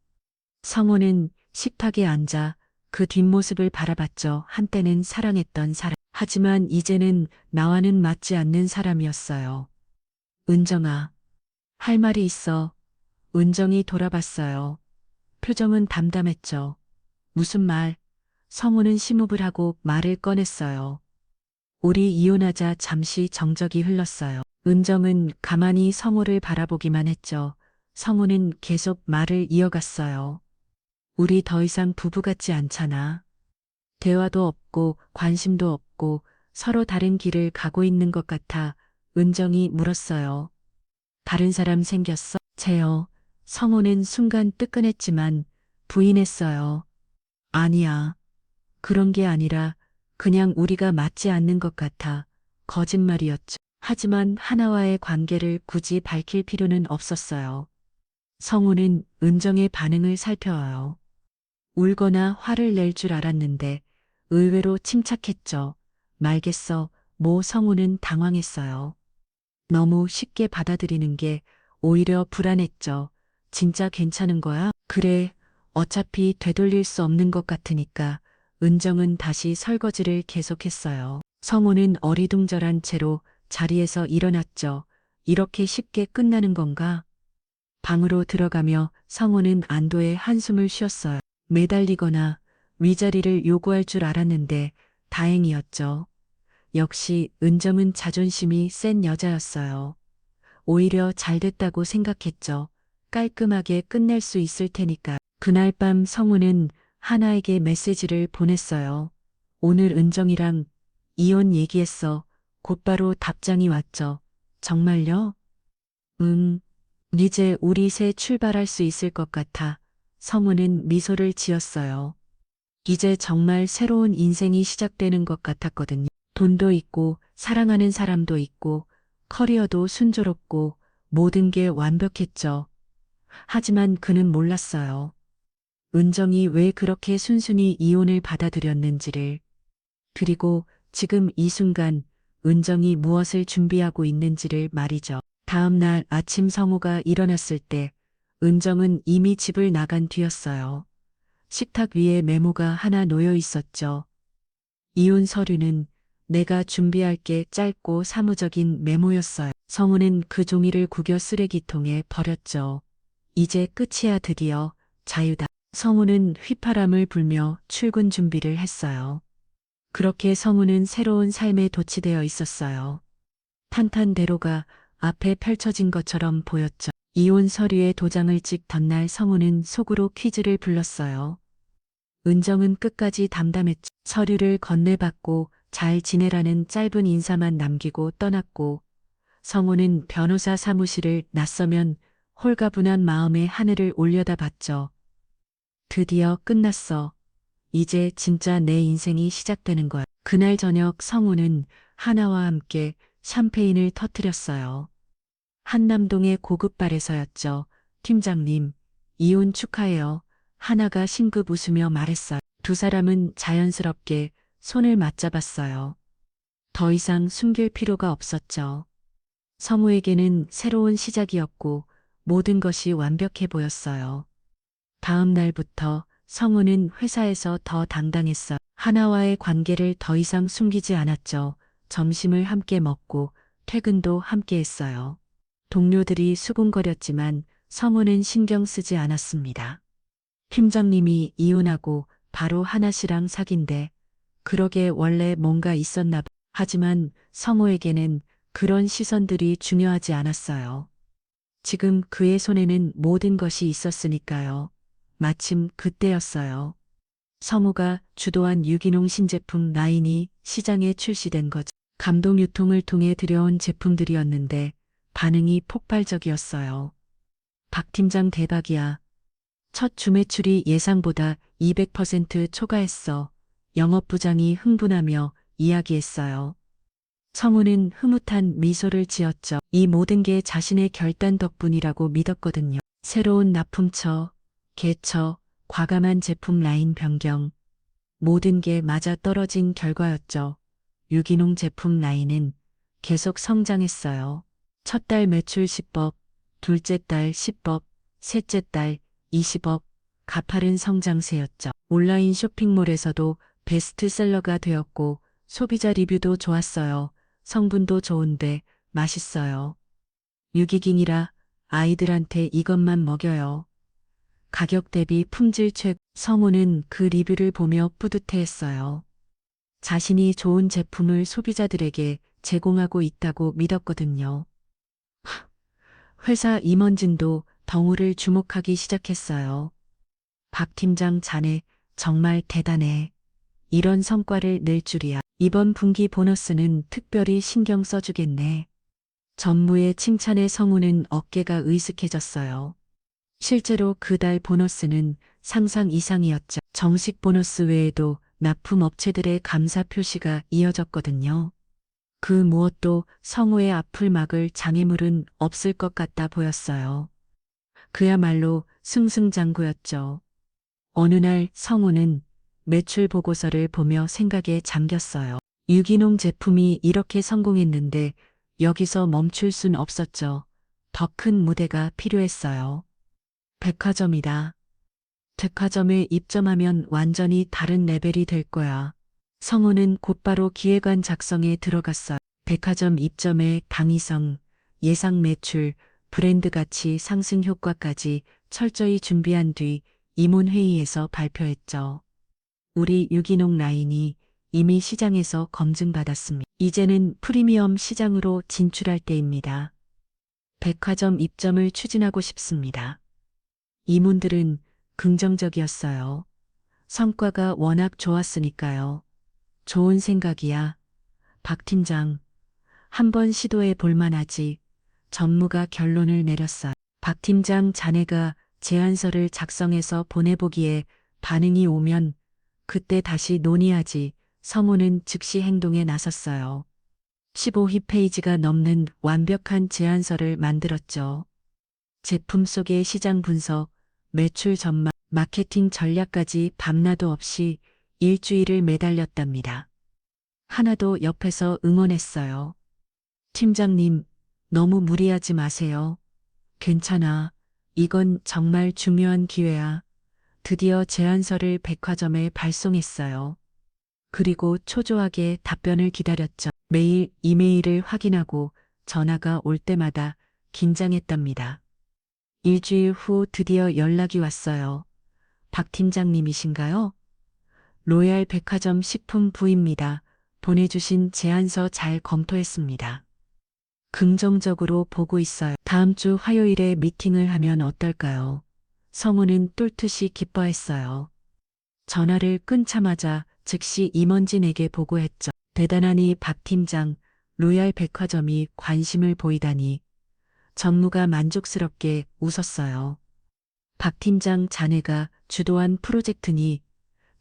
성우는 식탁에 앉아 그 뒷모습을 바라봤죠. 한때는 사랑했던 사람. 하지만 이제는 나와는 맞지 않는 사람이었어요. 은정아, 할 말이 있어. 은정이 돌아봤어요. 표정은 담담했죠. 무슨 말? 성우는 심호흡을 하고 말을 꺼냈어요. 우리 이혼하자. 잠시 정적이 흘렀어요. 은정은 가만히 성우를 바라보기만 했죠. 성우는 계속 말을 이어갔어요. 우리 더 이상 부부 같지 않잖아. 대화도 없고 관심도 없고 서로 다른 길을 가고 있는 것 같아. 은정이 물었어요. 다른 사람 생겼어? 제요. 성우는 순간 뜨끈했지만 부인했어요. 아니야. 그런 게 아니라 그냥 우리가 맞지 않는 것 같아. 거짓말이었죠. 하지만 하나와의 관계를 굳이 밝힐 필요는 없었어요. 성우는 은정의 반응을 살펴와요. 울거나 화를 낼 줄 알았는데 의외로 침착했죠. 말겠어. 모 성우는 당황했어요. 너무 쉽게 받아들이는 게 오히려 불안했죠. 진짜 괜찮은 거야? 그래. 어차피 되돌릴 수 없는 것 같으니까. 은정은 다시 설거지를 계속했어요. 성우는 어리둥절한 채로 자리에서 일어났죠. 이렇게 쉽게 끝나는 건가? 방으로 들어가며 성우는 안도의 한숨을 쉬었어요. 매달리거나 위자리를 요구할 줄 알았는데 다행이었죠. 역시 은정은 자존심이 센 여자였어요. 오히려 잘 됐다고 생각했죠. 깔끔하게 끝낼 수 있을 테니까. 그날 밤 성우는 하나에게 메시지를 보냈어요. 오늘 은정이랑 이혼 얘기했어. 곧바로 답장이 왔죠. 정말요? 응. 이제 우리 새 출발할 수 있을 것 같아. 성우는 미소를 지었어요. 이제 정말 새로운 인생이 시작되는 것 같았거든요. 돈도 있고 사랑하는 사람도 있고 커리어도 순조롭고 모든 게 완벽했죠. 하지만 그는 몰랐어요. 은정이 왜 그렇게 순순히 이혼을 받아들였는지를. 그리고 지금 이 순간 은정이 무엇을 준비하고 있는지를 말이죠. 다음 날 아침 성우가 일어났을 때 은정은 이미 집을 나간 뒤였어요. 식탁 위에 메모가 하나 놓여 있었죠. 이혼 서류는 내가 준비할 게 짧고 사무적인 메모였어요. 성우는 그 종이를 구겨 쓰레기통에 버렸죠. 이제 끝이야. 드디어 자유다. 성우는 휘파람을 불며 출근 준비를 했어요. 그렇게 성우는 새로운 삶에 도취되어 있었어요. 탄탄대로가 앞에 펼쳐진 것처럼 보였죠. 이혼 서류에 도장을 찍던 날 성우는 속으로 퀴즈를 불렀어요. 은정은 끝까지 담담했죠. 서류를 건네받고 잘 지내라는 짧은 인사만 남기고 떠났고 성우는 변호사 사무실을 나서면 홀가분한 마음에 하늘을 올려다봤죠. 드디어 끝났어. 이제 진짜 내 인생이 시작되는 거야. 그날 저녁 성우는 하나와 함께 샴페인을 터뜨렸어요. 한남동의 고급 바에서였죠. 팀장님, 이혼 축하해요. 하나가 싱긋 웃으며 말했어요. 두 사람은 자연스럽게 손을 맞잡았어요. 더 이상 숨길 필요가 없었죠. 성우에게는 새로운 시작이었고 모든 것이 완벽해 보였어요. 다음 날부터 성우는 회사에서 더 당당했어요. 하나와의 관계를 더 이상 숨기지 않았죠. 점심을 함께 먹고 퇴근도 함께 했어요. 동료들이 수군거렸지만 성우는 신경 쓰지 않았습니다. 팀장님이 이혼하고 바로 하나 씨랑 사귄대. 그러게 원래 뭔가 있었나 봐. 하지만 성우에게는 그런 시선들이 중요하지 않았어요. 지금 그의 손에는 모든 것이 있었으니까요. 마침 그때였어요. 성우가 주도한 유기농 신제품 라인이 시장에 출시된 거죠. 감동 유통을 통해 들여온 제품들이었는데 반응이 폭발적이었어요. 박 팀장 대박이야. 첫 주 매출이 예상보다 200% 초과했어. 영업부장이 흥분하며 이야기했어요. 성우는 흐뭇한 미소를 지었죠. 이 모든 게 자신의 결단 덕분이라고 믿었거든요. 새로운 납품처, 개처, 과감한 제품 라인 변경. 모든 게 맞아 떨어진 결과였죠. 유기농 제품 라인은 계속 성장했어요. 첫 달 매출 10억, 둘째 달 10억, 셋째 달 20억, 가파른 성장세였죠. 온라인 쇼핑몰에서도 베스트셀러가 되었고 소비자 리뷰도 좋았어요. 성분도 좋은데 맛있어요. 유기농이라 아이들한테 이것만 먹여요. 가격 대비 품질 최고. 성우는 그 리뷰를 보며 뿌듯해했어요. 자신이 좋은 제품을 소비자들에게 제공하고 있다고 믿었거든요. 회사 임원진도 덩우를 주목하기 시작했어요. 박 팀장 자네 정말 대단해. 이런 성과를 낼 줄이야. 이번 분기 보너스는 특별히 신경 써주겠네. 전무의 칭찬에 성우는 어깨가 으스해졌어요. 실제로 그달 보너스는 상상 이상이었죠. 정식 보너스 외에도 납품 업체들의 감사 표시가 이어졌거든요. 그 무엇도 성우의 앞을 막을 장애물은 없을 것 같다 보였어요. 그야말로 승승장구였죠. 어느 날 성우는 매출 보고서를 보며 생각에 잠겼어요. 유기농 제품이 이렇게 성공했는데 여기서 멈출 순 없었죠. 더 큰 무대가 필요했어요. 백화점이다. 백화점에 입점하면 완전히 다른 레벨이 될 거야. 성우는 곧바로 기획안 작성에 들어갔어요. 백화점 입점의 당위성, 예상 매출, 브랜드 가치 상승 효과까지 철저히 준비한 뒤 임원회의에서 발표했죠. 우리 유기농 라인이 이미 시장에서 검증받았습니다. 이제는 프리미엄 시장으로 진출할 때입니다. 백화점 입점을 추진하고 싶습니다. 임원들은 긍정적이었어요. 성과가 워낙 좋았으니까요. 좋은 생각이야. 박 팀장, 한번 시도해 볼만하지. 전무가 결론을 내렸어요. 박 팀장 자네가 제안서를 작성해서 보내보기에 반응이 오면 그때 다시 논의하지. 성우는 즉시 행동에 나섰어요. 15페이지가 넘는 완벽한 제안서를 만들었죠. 제품 속의 시장 분석, 매출 전망, 마케팅 전략까지 밤낮도 없이 일주일을 매달렸답니다. 하나도 옆에서 응원했어요. 팀장님, 너무 무리하지 마세요. 괜찮아. 이건 정말 중요한 기회야. 드디어 제안서를 백화점에 발송했어요. 그리고 초조하게 답변을 기다렸죠. 매일 이메일을 확인하고 전화가 올 때마다 긴장했답니다. 일주일 후 드디어 연락이 왔어요. 박 팀장님이신가요? 로얄 백화점 식품부입니다. 보내주신 제안서 잘 검토했습니다. 긍정적으로 보고 있어요. 다음 주 화요일에 미팅을 하면 어떨까요? 성우는 뚫듯이 기뻐했어요. 전화를 끊자마자 즉시 임원진에게 보고했죠. 대단하니 박 팀장, 로얄 백화점이 관심을 보이다니. 전무가 만족스럽게 웃었어요. 박 팀장, 자네가 주도한 프로젝트니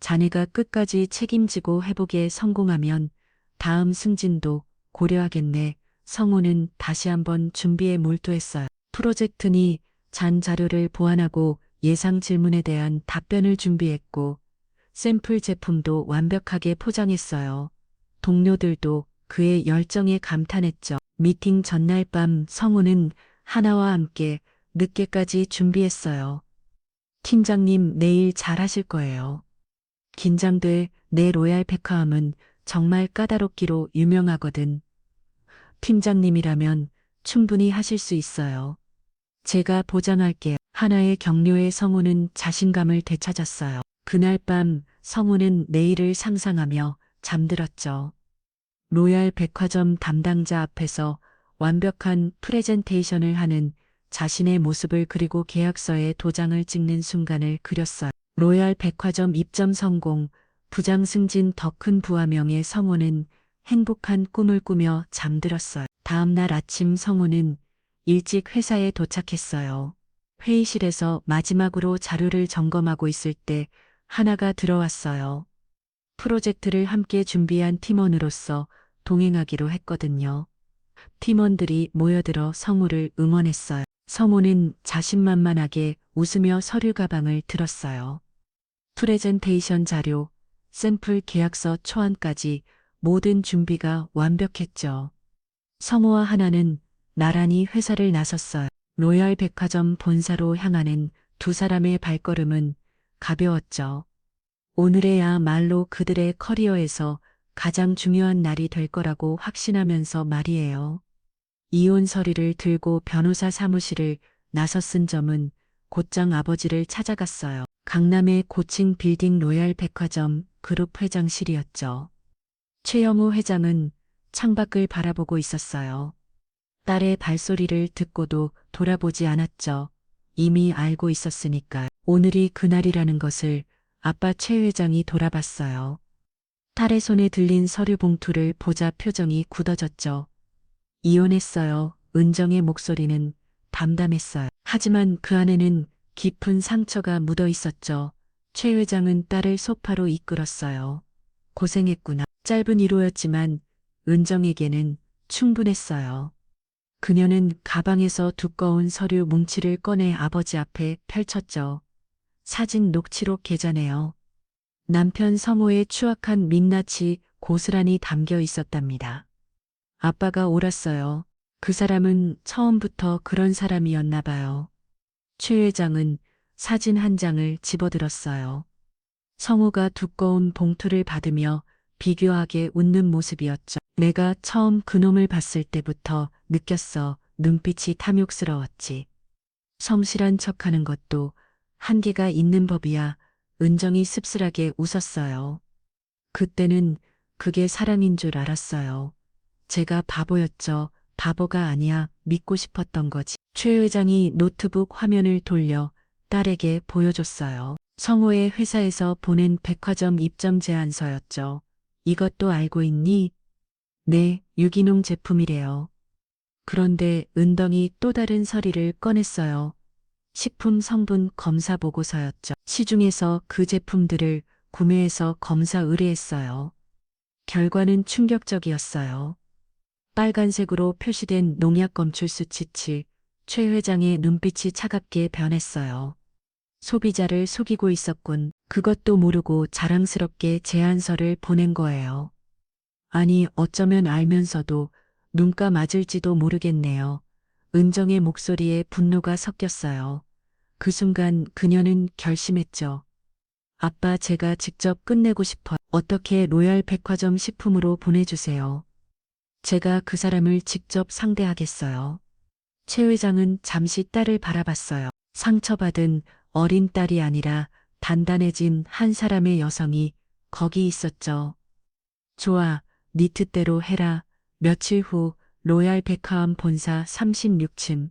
자네가 끝까지 책임지고 회복에 성공하면 다음 승진도 고려하겠네. 성우는 다시 한번 준비에 몰두했어요. 프로젝트니 잔 자료를 보완하고 예상 질문에 대한 답변을 준비했고 샘플 제품도 완벽하게 포장했어요. 동료들도 그의 열정에 감탄했죠. 미팅 전날 밤 성우는 하나와 함께 늦게까지 준비했어요. 팀장님, 내일 잘하실 거예요. 긴장돼. 내 로얄 백화점은 정말 까다롭기로 유명하거든. 팀장님이라면 충분히 하실 수 있어요. 제가 보장할게요. 하나의 격려의 성우는 자신감을 되찾았어요. 그날 밤 성우는 내일을 상상하며 잠들었죠. 로얄 백화점 담당자 앞에서 완벽한 프레젠테이션을 하는 자신의 모습을 그리고 계약서에 도장을 찍는 순간을 그렸어요. 로얄 백화점 입점 성공, 부장 승진, 더 큰 부하명의 성우는 행복한 꿈을 꾸며 잠들었어요. 다음 날 아침 성우는 일찍 회사에 도착했어요. 회의실에서 마지막으로 자료를 점검하고 있을 때 하나가 들어왔어요. 프로젝트를 함께 준비한 팀원으로서 동행하기로 했거든요. 팀원들이 모여들어 성우를 응원했어요. 성우는 자신만만하게 웃으며 서류 가방을 들었어요. 프레젠테이션 자료, 샘플 계약서 초안까지 모든 준비가 완벽했죠. 성우와 하나는 나란히 회사를 나섰어요. 로얄 백화점 본사로 향하는 두 사람의 발걸음은 가벼웠죠. 오늘에야말로 그들의 커리어에서 가장 중요한 날이 될 거라고 확신하면서 말이에요. 이혼 서류를 들고 변호사 사무실을 나섰은 점은 곧장 아버지를 찾아갔어요. 강남의 고층 빌딩 로얄 백화점 그룹 회장실이었죠. 최영우 회장은 창밖을 바라보고 있었어요. 딸의 발소리를 듣고도 돌아보지 않았죠. 이미 알고 있었으니까. 오늘이 그날이라는 것을 아빠 최 회장이 돌아봤어요. 딸의 손에 들린 서류 봉투를 보자 표정이 굳어졌죠. 이혼했어요. 은정의 목소리는 담담했어요. 하지만 그 안에는 깊은 상처가 묻어 있었죠. 최 회장은 딸을 소파로 이끌었어요. 고생했구나. 짧은 위로였지만 은정에게는 충분했어요. 그녀는 가방에서 두꺼운 서류 뭉치를 꺼내 아버지 앞에 펼쳤죠. 사진 녹취록 계좌네요. 남편 성호의 추악한 민낯이 고스란히 담겨 있었답니다. 아빠가 옳았어요. 그 사람은 처음부터 그런 사람이었나 봐요. 최 회장은 사진 한 장을 집어들었어요. 성우가 두꺼운 봉투를 받으며 비교하게 웃는 모습이었죠. 내가 처음 그놈을 봤을 때부터 느꼈어. 눈빛이 탐욕스러웠지. 성실한 척하는 것도 한계가 있는 법이야. 은정이 씁쓸하게 웃었어요. 그때는 그게 사랑인 줄 알았어요. 제가 바보였죠. 바보가 아니야. 믿고 싶었던 거지. 최 회장이 노트북 화면을 돌려 딸에게 보여줬어요. 성호의 회사에서 보낸 백화점 입점 제안서였죠. 이것도 알고 있니? 네, 유기농 제품이래요. 그런데 은덕이 또 다른 서리를 꺼냈어요. 식품 성분 검사 보고서였죠. 시중에서 그 제품들을 구매해서 검사 의뢰했어요. 결과는 충격적이었어요. 빨간색으로 표시된 농약 검출 수치치. 최 회장의 눈빛이 차갑게 변했어요. 소비자를 속이고 있었군. 그것도 모르고 자랑스럽게 제안서를 보낸 거예요. 아니, 어쩌면 알면서도 눈가 맞을지도 모르겠네요. 은정의 목소리에 분노가 섞였어요. 그 순간 그녀는 결심했죠. 아빠, 제가 직접 끝내고 싶어요. 어떻게 로얄 백화점 식품으로 보내주세요. 제가 그 사람을 직접 상대하겠어요. 최 회장은 잠시 딸을 바라봤어요. 상처받은 어린 딸이 아니라 단단해진 한 사람의 여성이 거기 있었죠. 좋아, 네 뜻대로 해라. 며칠 후 로얄 베카함 본사 36층.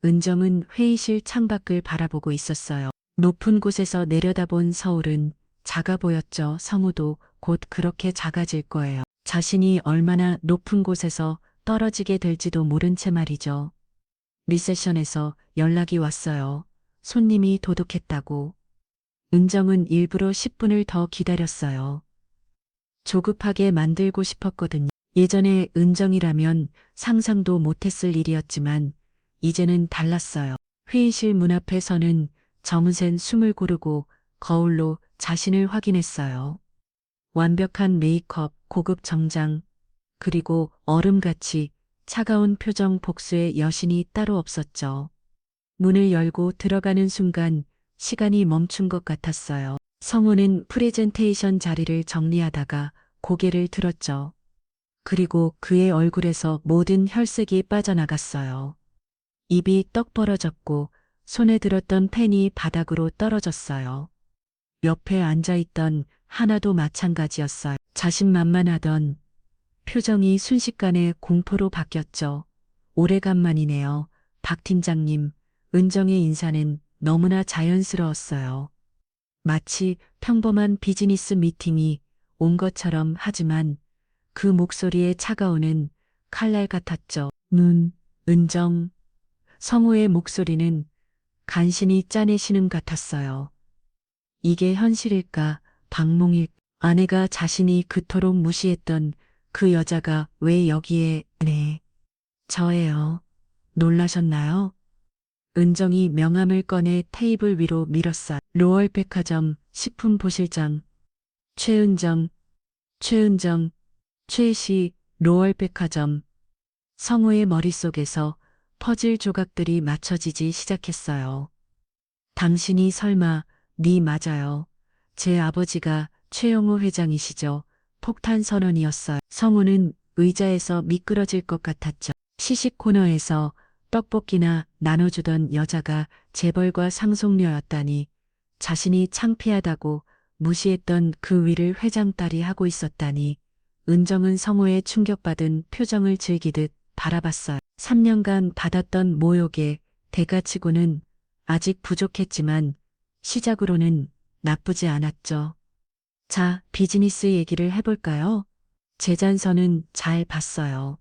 은정은 회의실 창밖을 바라보고 있었어요. 높은 곳에서 내려다본 서울은 작아 보였죠. 성우도 곧 그렇게 작아질 거예요. 자신이 얼마나 높은 곳에서 떨어지게 될지도 모른 채 말이죠. 리셉션에서 연락이 왔어요. 손님이 도둑했다고. 은정은 일부러 10분을 더 기다렸어요. 조급하게 만들고 싶었거든요. 예전에 은정이라면 상상도 못했을 일이었지만 이제는 달랐어요. 회의실 문 앞에 서는 정은센 숨을 고르고 거울로 자신을 확인했어요. 완벽한 메이크업, 고급 정장, 그리고 얼음같이 차가운 표정 복수의 여신이 따로 없었죠. 문을 열고 들어가는 순간 시간이 멈춘 것 같았어요. 성우는 프레젠테이션 자리를 정리하다가 고개를 들었죠. 그리고 그의 얼굴에서 모든 혈색이 빠져나갔어요. 입이 떡 벌어졌고 손에 들었던 펜이 바닥으로 떨어졌어요. 옆에 앉아있던 하나도 마찬가지였어요. 자신만만하던 표정이 순식간에 공포로 바뀌었죠. 오래간만이네요. 박 팀장님, 은정의 인사는 너무나 자연스러웠어요. 마치 평범한 비즈니스 미팅이 온 것처럼 하지만 그 목소리의 차가움은 칼날 같았죠. 은정. 성우의 목소리는 간신히 짠의 신음 같았어요. 이게 현실일까, 박몽일, 아내가 자신이 그토록 무시했던 그 여자가 왜 여기에, 네, 저예요. 놀라셨나요? 은정이 명함을 꺼내 테이블 위로 밀었어요. 로얼 백화점 식품부실장 최은정, 최씨, 로얼 백화점. 성우의 머릿속에서 퍼즐 조각들이 맞춰지기 시작했어요. 당신이 설마, 네 맞아요. 제 아버지가 최영호 회장이시죠. 폭탄 선언이었어요. 성우는 의자에서 미끄러질 것 같았죠. 시식 코너에서 떡볶이나 나눠주던 여자가 재벌과 상속녀였다니 자신이 창피하다고 무시했던 그 위를 회장 딸이 하고 있었다니 은정은 성우의 충격받은 표정을 즐기듯 바라봤어요. 3년간 받았던 모욕의 대가치고는 아직 부족했지만 시작으로는 나쁘지 않았죠. 자, 비즈니스 얘기를 해볼까요? 제잔서는 잘 봤어요.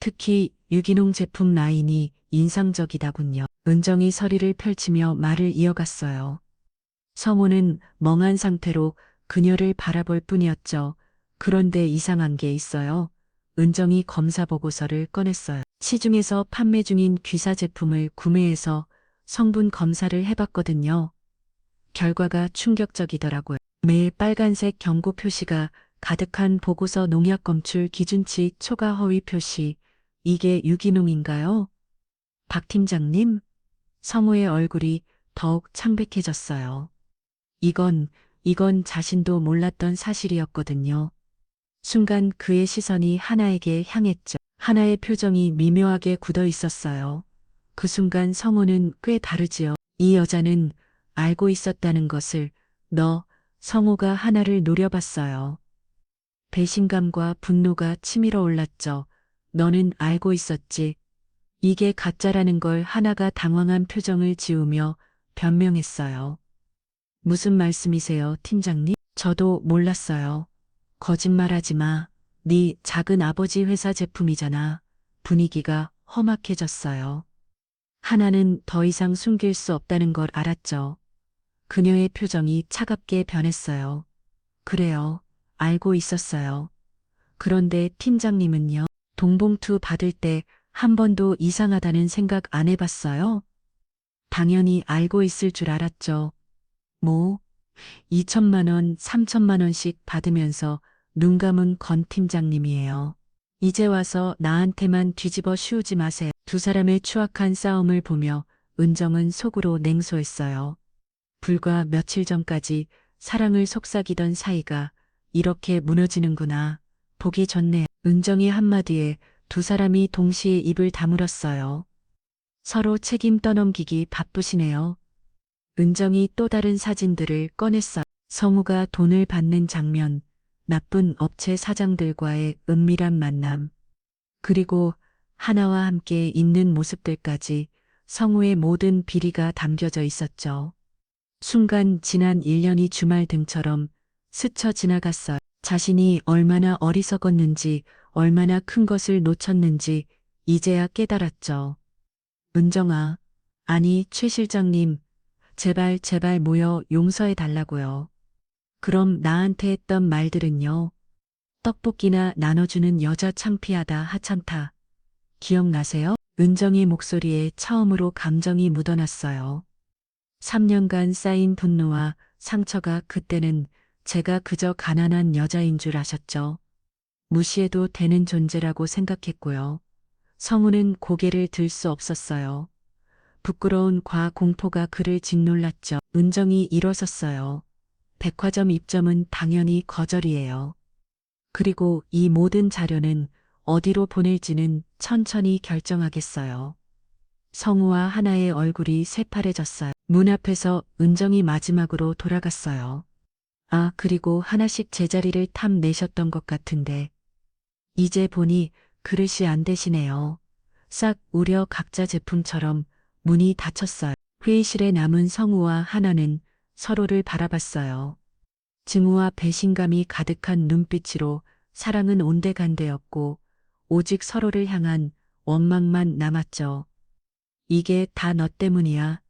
특히 유기농 제품 라인이 인상적이다군요. 은정이 서리를 펼치며 말을 이어갔어요. 성우는 멍한 상태로 그녀를 바라볼 뿐이었죠. 그런데 이상한 게 있어요. 은정이 검사 보고서를 꺼냈어요. 시중에서 판매 중인 귀사 제품을 구매해서 성분 검사를 해봤거든요. 결과가 충격적이더라고요. 매일 빨간색 경고 표시가 가득한 보고서 농약 검출 기준치 초과 허위 표시. 이게 유기농인가요? 박 팀장님? 성우의 얼굴이 더욱 창백해졌어요. 이건 자신도 몰랐던 사실이었거든요. 순간 그의 시선이 하나에게 향했죠. 하나의 표정이 미묘하게 굳어 있었어요. 그 순간 성우는 꽤 다르지요. 이 여자는 알고 있었다는 것을 성우가 하나를 노려봤어요. 배신감과 분노가 치밀어 올랐죠. 너는 알고 있었지. 이게 가짜라는 걸 하나가 당황한 표정을 지으며 변명했어요. 무슨 말씀이세요, 팀장님? 저도 몰랐어요. 거짓말하지 마. 네 작은 아버지 회사 제품이잖아. 분위기가 험악해졌어요. 하나는 더 이상 숨길 수 없다는 걸 알았죠. 그녀의 표정이 차갑게 변했어요. 그래요. 알고 있었어요. 그런데 팀장님은요? 동봉투 받을 때 한 번도 이상하다는 생각 안 해봤어요? 당연히 알고 있을 줄 알았죠. 뭐, 2천만 원, 3천만 원씩 받으면서 눈 감은 건 팀장님이에요. 이제 와서 나한테만 뒤집어 씌우지 마세요. 두 사람의 추악한 싸움을 보며 은정은 속으로 냉소했어요. 불과 며칠 전까지 사랑을 속삭이던 사이가 이렇게 무너지는구나. 보기 좋네. 은정의 한마디에 두 사람이 동시에 입을 다물었어요. 서로 책임 떠넘기기 바쁘시네요. 은정이 또 다른 사진들을 꺼냈어요. 성우가 돈을 받는 장면, 나쁜 업체 사장들과의 은밀한 만남, 그리고 하나와 함께 있는 모습들까지 성우의 모든 비리가 담겨져 있었죠. 순간 지난 1년이 주말 등처럼 스쳐 지나갔어요. 자신이 얼마나 어리석었는지, 얼마나 큰 것을 놓쳤는지 이제야 깨달았죠. 은정아, 아니 최 실장님, 제발 모여 용서해 달라고요. 그럼 나한테 했던 말들은요. 떡볶이나 나눠주는 여자 창피하다 하찮다. 기억나세요? 은정이 목소리에 처음으로 감정이 묻어났어요. 3년간 쌓인 분노와 상처가 그때는 제가 그저 가난한 여자인 줄 아셨죠. 무시해도 되는 존재라고 생각했고요. 성우는 고개를 들 수 없었어요. 부끄러운 과공포가 그를 짓눌렀죠. 은정이 일어섰어요. 백화점 입점은 당연히 거절이에요. 그리고 이 모든 자료는 어디로 보낼지는 천천히 결정하겠어요. 성우와 하나의 얼굴이 새파래졌어요. 문 앞에서 은정이 마지막으로 돌아갔어요. 아, 그리고 하나씩 제자리를 탐내셨던 것 같은데. 이제 보니 그릇이 안 되시네요. 싹 우려 각자 제품처럼 문이 닫혔어요. 회의실에 남은 성우와 하나는 서로를 바라봤어요. 증오와 배신감이 가득한 눈빛으로 사랑은 온데간데였고 오직 서로를 향한 원망만 남았죠. 이게 다 너 때문이야.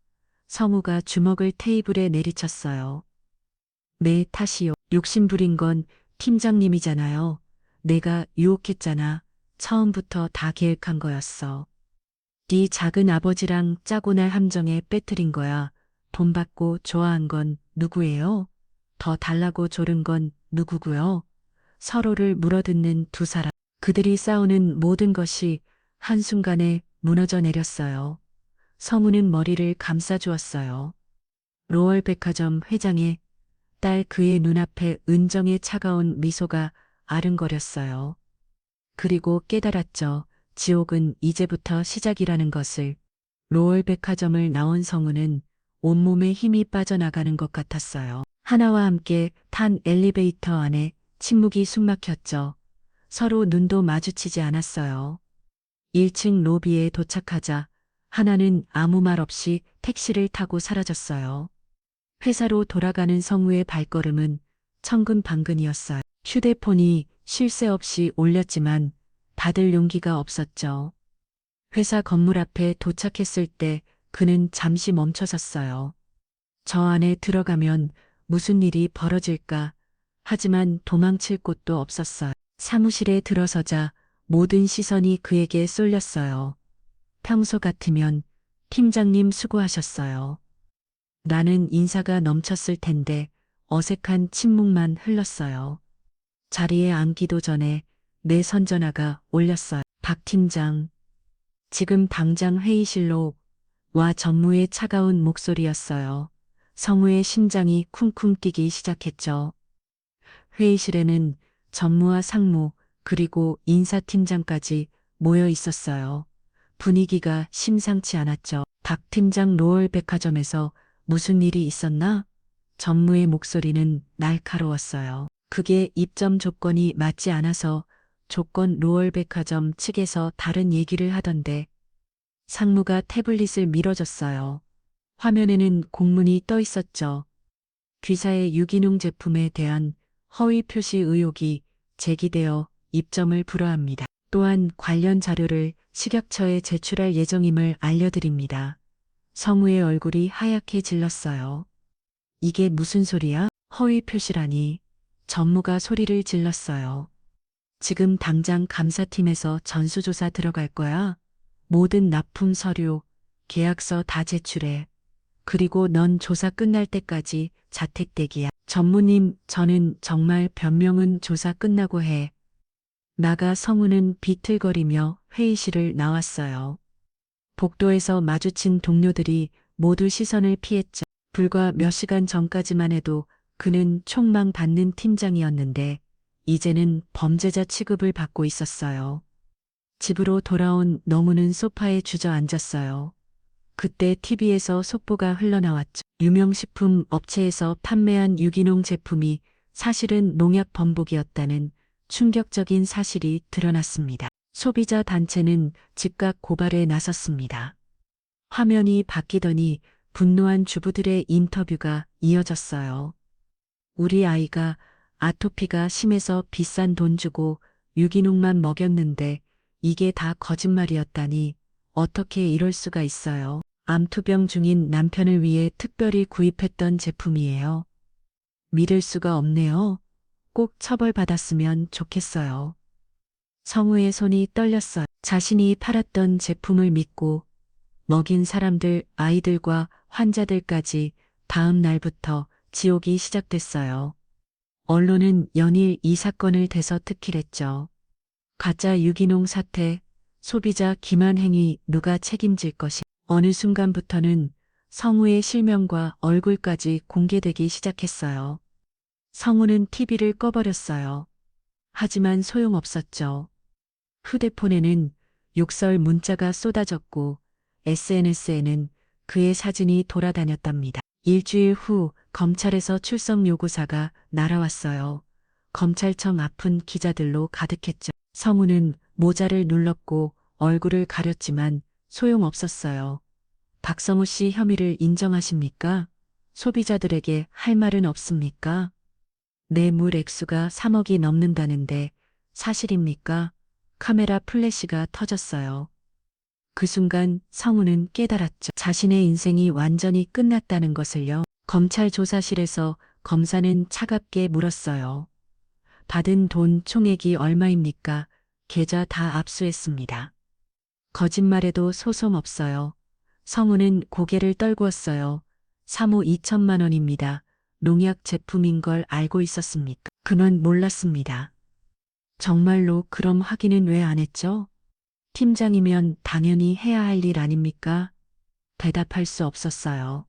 성우가 주먹을 테이블에 내리쳤어요. 내 탓이요. 욕심부린 건 팀장님이잖아요. 내가 유혹했잖아. 처음부터 다 계획한 거였어. 네 작은 아버지랑 짜고 날 함정에 빼뜨린 거야. 돈 받고 좋아한 건 누구예요? 더 달라고 조른 건 누구고요? 서로를 물어뜯는 두 사람. 그들이 싸우는 모든 것이 한순간에 무너져 내렸어요. 성우는 머리를 감싸주었어요. 로얼 백화점 회장의 딸 그의 눈앞에 은정의 차가운 미소가 아른거렸어요. 그리고 깨달았죠. 지옥은 이제부터 시작이라는 것을. 로얼 백화점을 나온 성우는 온몸에 힘이 빠져나가는 것 같았어요. 하나와 함께 탄 엘리베이터 안에 침묵이 숨막혔죠. 서로 눈도 마주치지 않았어요. 1층 로비에 도착하자 하나는 아무 말 없이 택시를 타고 사라졌어요. 회사로 돌아가는 성우의 발걸음은 천근반근이었어요. 휴대폰이 쉴 새 없이 울렸지만 받을 용기가 없었죠. 회사 건물 앞에 도착했을 때 그는 잠시 멈춰섰어요. 저 안에 들어가면 무슨 일이 벌어질까? 하지만 도망칠 곳도 없었어요. 사무실에 들어서자 모든 시선이 그에게 쏠렸어요. 평소 같으면 팀장님 수고하셨어요. 나는 인사가 넘쳤을 텐데 어색한 침묵만 흘렀어요. 자리에 앉기도 전에 내 선전화가 올렸어요. 박 팀장, 지금 당장 회의실로 와. 전무의 차가운 목소리였어요. 성우의 심장이 쿵쿵 뛰기 시작했죠. 회의실에는 전무와 상무 그리고 인사팀장까지 모여 있었어요. 분위기가 심상치 않았죠. 박 팀장 로얼 백화점에서 무슨 일이 있었나? 전무의 목소리는 날카로웠어요. 그게 입점 조건이 맞지 않아서 조건 로얼 백화점 측에서 다른 얘기를 하던데. 상무가 태블릿을 밀어줬어요. 화면에는 공문이 떠 있었죠. 귀사의 유기농 제품에 대한 허위 표시 의혹이 제기되어 입점을 불허합니다. 또한 관련 자료를 식약처에 제출할 예정임을 알려드립니다. 성우의 얼굴이 하얗게 질렀어요. 이게 무슨 소리야? 허위 표시라니. 전무가 소리를 질렀어요. 지금 당장 감사팀에서 전수조사 들어갈 거야. 모든 납품 서류, 계약서 다 제출해. 그리고 넌 조사 끝날 때까지 자택대기야. 전무님, 저는 정말 변명은 조사 끝나고 해. 나가. 성우는 비틀거리며 회의실을 나왔어요. 복도에서 마주친 동료들이 모두 시선을 피했죠. 불과 몇 시간 전까지만 해도 그는 촉망받는 팀장이었는데 이제는 범죄자 취급을 받고 있었어요. 집으로 돌아온 너무는 소파에 주저앉았어요. 그때 TV에서 속보가 흘러나왔죠. 유명 식품 업체에서 판매한 유기농 제품이 사실은 농약 범복이었다는 충격적인 사실이 드러났습니다. 소비자 단체는 즉각 고발에 나섰습니다. 화면이 바뀌더니 분노한 주부들의 인터뷰가 이어졌어요. 우리 아이가 아토피가 심해서 비싼 돈 주고 유기농만 먹였는데 이게 다 거짓말이었다니 어떻게 이럴 수가 있어요. 암투병 중인 남편을 위해 특별히 구입했던 제품이에요. 믿을 수가 없네요. 꼭 처벌받았으면 좋겠어요. 성우의 손이 떨렸어요. 자신이 팔았던 제품을 믿고 먹인 사람들, 아이들과 환자들까지 다음 날부터 지옥이 시작됐어요. 언론은 연일 이 사건을 대서특필했죠. 가짜 유기농 사태, 소비자 기만 행위 누가 책임질 것이. 어느 순간부터는 성우의 실명과 얼굴까지 공개되기 시작했어요. 성우는 TV를 꺼버렸어요. 하지만 소용없었죠. 휴대폰에는 욕설 문자가 쏟아졌고 SNS에는 그의 사진이 돌아다녔답니다. 일주일 후 검찰에서 출석 요구사가 날아왔어요. 검찰청 앞은 기자들로 가득했죠. 성우는 모자를 눌렀고 얼굴을 가렸지만 소용없었어요. 박성우 씨 혐의를 인정하십니까? 소비자들에게 할 말은 없습니까? 뇌물 액수가 3억이 넘는다는데 사실입니까? 카메라 플래시가 터졌어요. 그 순간 성우는 깨달았죠. 자신의 인생이 완전히 끝났다는 것을요. 검찰 조사실에서 검사는 차갑게 물었어요. 받은 돈 총액이 얼마입니까? 계좌 다 압수했습니다. 거짓말에도 소송 없어요. 성우는 고개를 떨구었어요. 사모 2천만 원입니다. 농약 제품인 걸 알고 있었습니까? 그는 몰랐습니다. 정말로 그럼 확인은 왜 안 했죠? 팀장이면 당연히 해야 할 일 아닙니까? 대답할 수 없었어요.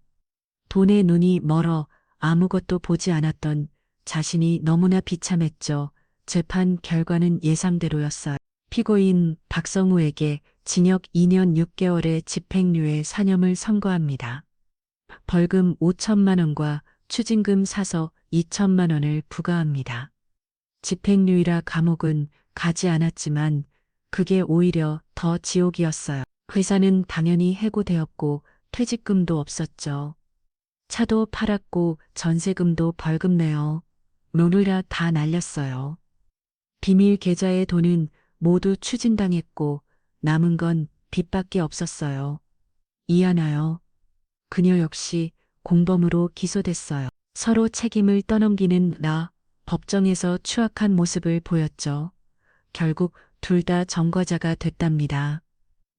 돈에 눈이 멀어 아무것도 보지 않았던 자신이 너무나 비참했죠. 재판 결과는 예상대로였어요. 피고인 박성우에게 징역 2년 6개월의 집행유예 사념을 선고합니다. 벌금 5천만 원과 추징금 사서 2천만 원을 부과합니다. 집행유예라 감옥은 가지 않았지만 그게 오히려 더 지옥이었어요. 회사는 당연히 해고되었고 퇴직금도 없었죠. 차도 팔았고 전세금도 벌금 내어 노느라 다 날렸어요. 비밀 계좌의 돈은 모두 추진당했고 남은 건 빚밖에 없었어요. 이하나요. 그녀 역시 공범으로 기소됐어요. 서로 책임을 떠넘기는 법정에서 추악한 모습을 보였죠. 결국 둘 다 전과자가 됐답니다.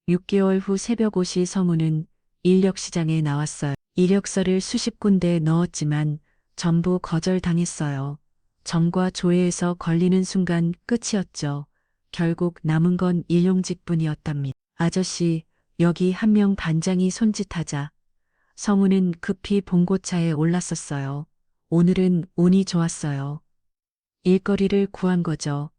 6개월 후 새벽 5시 성우는 인력시장에 나왔어요. 이력서를 수십 군데 넣었지만 전부 거절당했어요. 정과 조회에서 걸리는 순간 끝이었죠. 결국 남은 건 일용직뿐이었답니다. 아저씨, 여기 한 명 반장이 손짓하자. 성우는 급히 봉고차에 올랐었어요. 오늘은 운이 좋았어요. 일거리를 구한 거죠.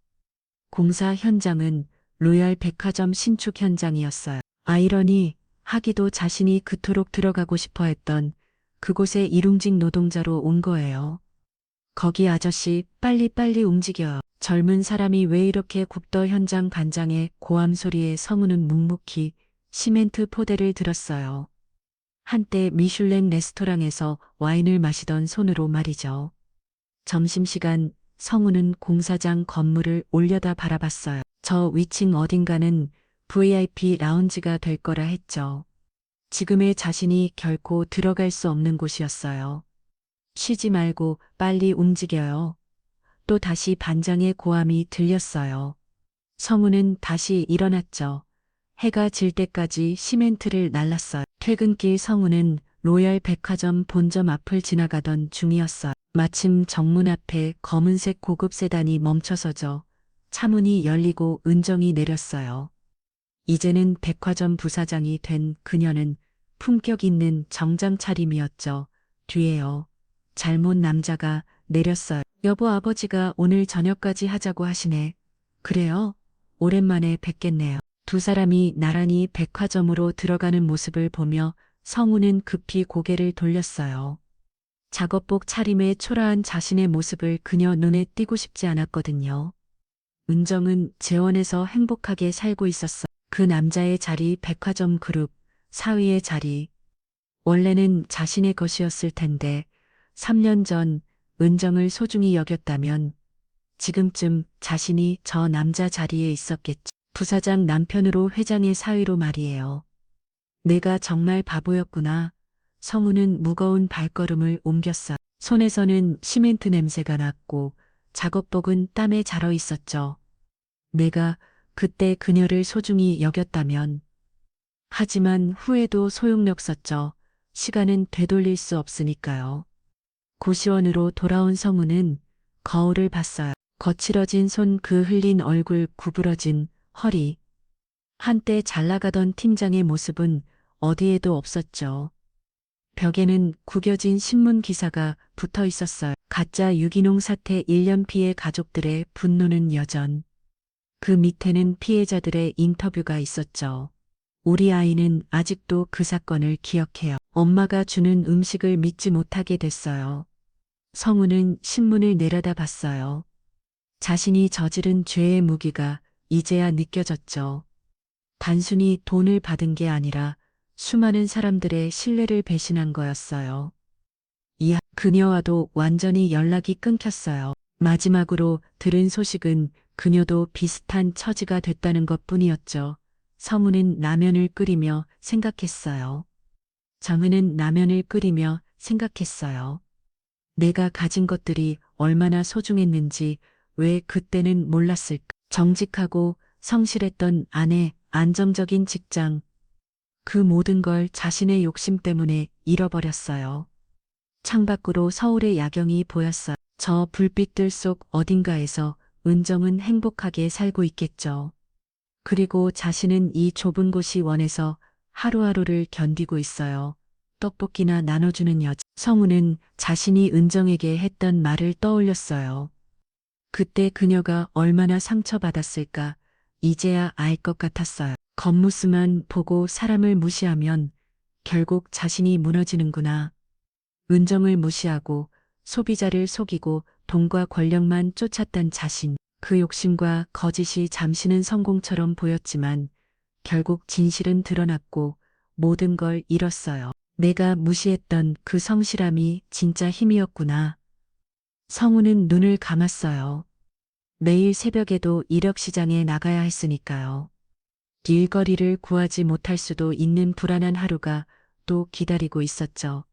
공사 현장은 로얄 백화점 신축 현장이었어요. 아이러니 하기도 자신이 그토록 들어가고 싶어 했던 그곳에 일용직 노동자로 온 거예요. 거기 아저씨 빨리빨리 움직여요. 젊은 사람이 왜 이렇게 굽더 현장 반장의 고함 소리에 성우는 묵묵히 시멘트 포대를 들었어요. 한때 미슐랭 레스토랑에서 와인을 마시던 손으로 말이죠. 점심시간 성우는 공사장 건물을 올려다 바라봤어요. 저 위층 어딘가는 VIP 라운지가 될 거라 했죠. 지금의 자신이 결코 들어갈 수 없는 곳이었어요. 쉬지 말고 빨리 움직여요. 또 다시 반장의 고함이 들렸어요. 성우는 다시 일어났죠. 해가 질 때까지 시멘트를 날랐어요. 퇴근길 성우는 로얄 백화점 본점 앞을 지나가던 중이었어요. 마침 정문 앞에 검은색 고급 세단이 멈춰서죠. 차문이 열리고 은정이 내렸어요. 이제는 백화점 부사장이 된 그녀는 품격 있는 정장 차림이었죠. 뒤에요. 잘못 남자가 내렸어요. 여보 아버지가 오늘 저녁까지 하자고 하시네. 그래요? 오랜만에 뵙겠네요. 두 사람이 나란히 백화점으로 들어가는 모습을 보며 성우는 급히 고개를 돌렸어요. 작업복 차림에 초라한 자신의 모습을 그녀 눈에 띄고 싶지 않았거든요. 은정은 재원에서 행복하게 살고 있었어. 그 남자의 자리 백화점 그룹, 사위의 자리. 원래는 자신의 것이었을 텐데 3년 전 은정을 소중히 여겼다면 지금쯤 자신이 저 남자 자리에 있었겠지. 부사장 남편으로 회장의 사위로 말이에요. 내가 정말 바보였구나. 성우는 무거운 발걸음을 옮겼어. 손에서는 시멘트 냄새가 났고 작업복은 땀에 자러 있었죠. 내가 그때 그녀를 소중히 여겼다면. 하지만 후회도 소용없었죠. 시간은 되돌릴 수 없으니까요. 고시원으로 돌아온 성우는 거울을 봤어요. 거칠어진 손, 그 흘린 얼굴, 구부러진 허리. 한때 잘 나가던 팀장의 모습은 어디에도 없었죠. 벽에는 구겨진 신문 기사가 붙어 있었어요. 가짜 유기농 사태 1년 피해 가족들의 분노는 여전. 그 밑에는 피해자들의 인터뷰가 있었죠. 우리 아이는 아직도 그 사건을 기억해요. 엄마가 주는 음식을 믿지 못하게 됐어요. 성우는 신문을 내려다봤어요. 자신이 저지른 죄의 무게가 이제야 느껴졌죠. 단순히 돈을 받은 게 아니라 수많은 사람들의 신뢰를 배신한 거였어요. 그녀와도 완전히 연락이 끊겼어요. 마지막으로 들은 소식은 그녀도 비슷한 처지가 됐다는 것뿐이었죠. 성우는 라면을 끓이며 생각했어요. 정은은 라면을 끓이며 생각했어요. 내가 가진 것들이 얼마나 소중했는지 왜 그때는 몰랐을까. 정직하고 성실했던 아내, 안정적인 직장. 그 모든 걸 자신의 욕심 때문에 잃어버렸어요. 창밖으로 서울의 야경이 보였어요. 저 불빛들 속 어딘가에서 은정은 행복하게 살고 있겠죠. 그리고 자신은 이 좁은 곳이 원해서 하루하루를 견디고 있어요. 떡볶이나 나눠주는 여자. 성우는 자신이 은정에게 했던 말을 떠올렸어요. 그때 그녀가 얼마나 상처받았을까 이제야 알 것 같았어요. 겉모습만 보고 사람을 무시하면 결국 자신이 무너지는구나. 은정을 무시하고 소비자를 속이고 돈과 권력만 쫓았던 자신. 그 욕심과 거짓이 잠시는 성공처럼 보였지만 결국 진실은 드러났고 모든 걸 잃었어요. 내가 무시했던 그 성실함이 진짜 힘이었구나. 성우는 눈을 감았어요. 매일 새벽에도 이력시장에 나가야 했으니까요. 일거리를 구하지 못할 수도 있는 불안한 하루가 또 기다리고 있었죠.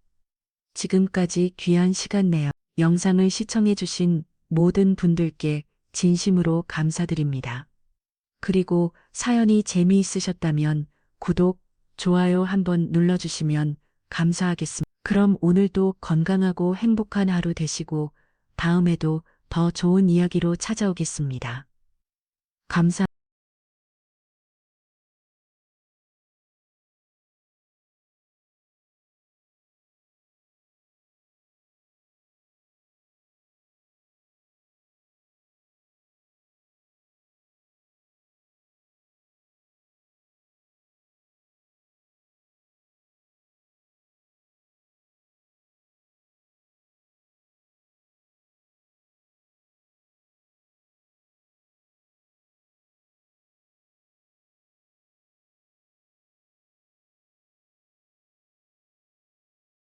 지금까지 귀한 시간 내어 영상을 시청해주신 모든 분들께 진심으로 감사드립니다. 그리고 사연이 재미있으셨다면 구독, 좋아요 한번 눌러주시면 감사하겠습니다. 그럼 오늘도 건강하고 행복한 하루 되시고 다음에도 더 좋은 이야기로 찾아오겠습니다. 감사합니다.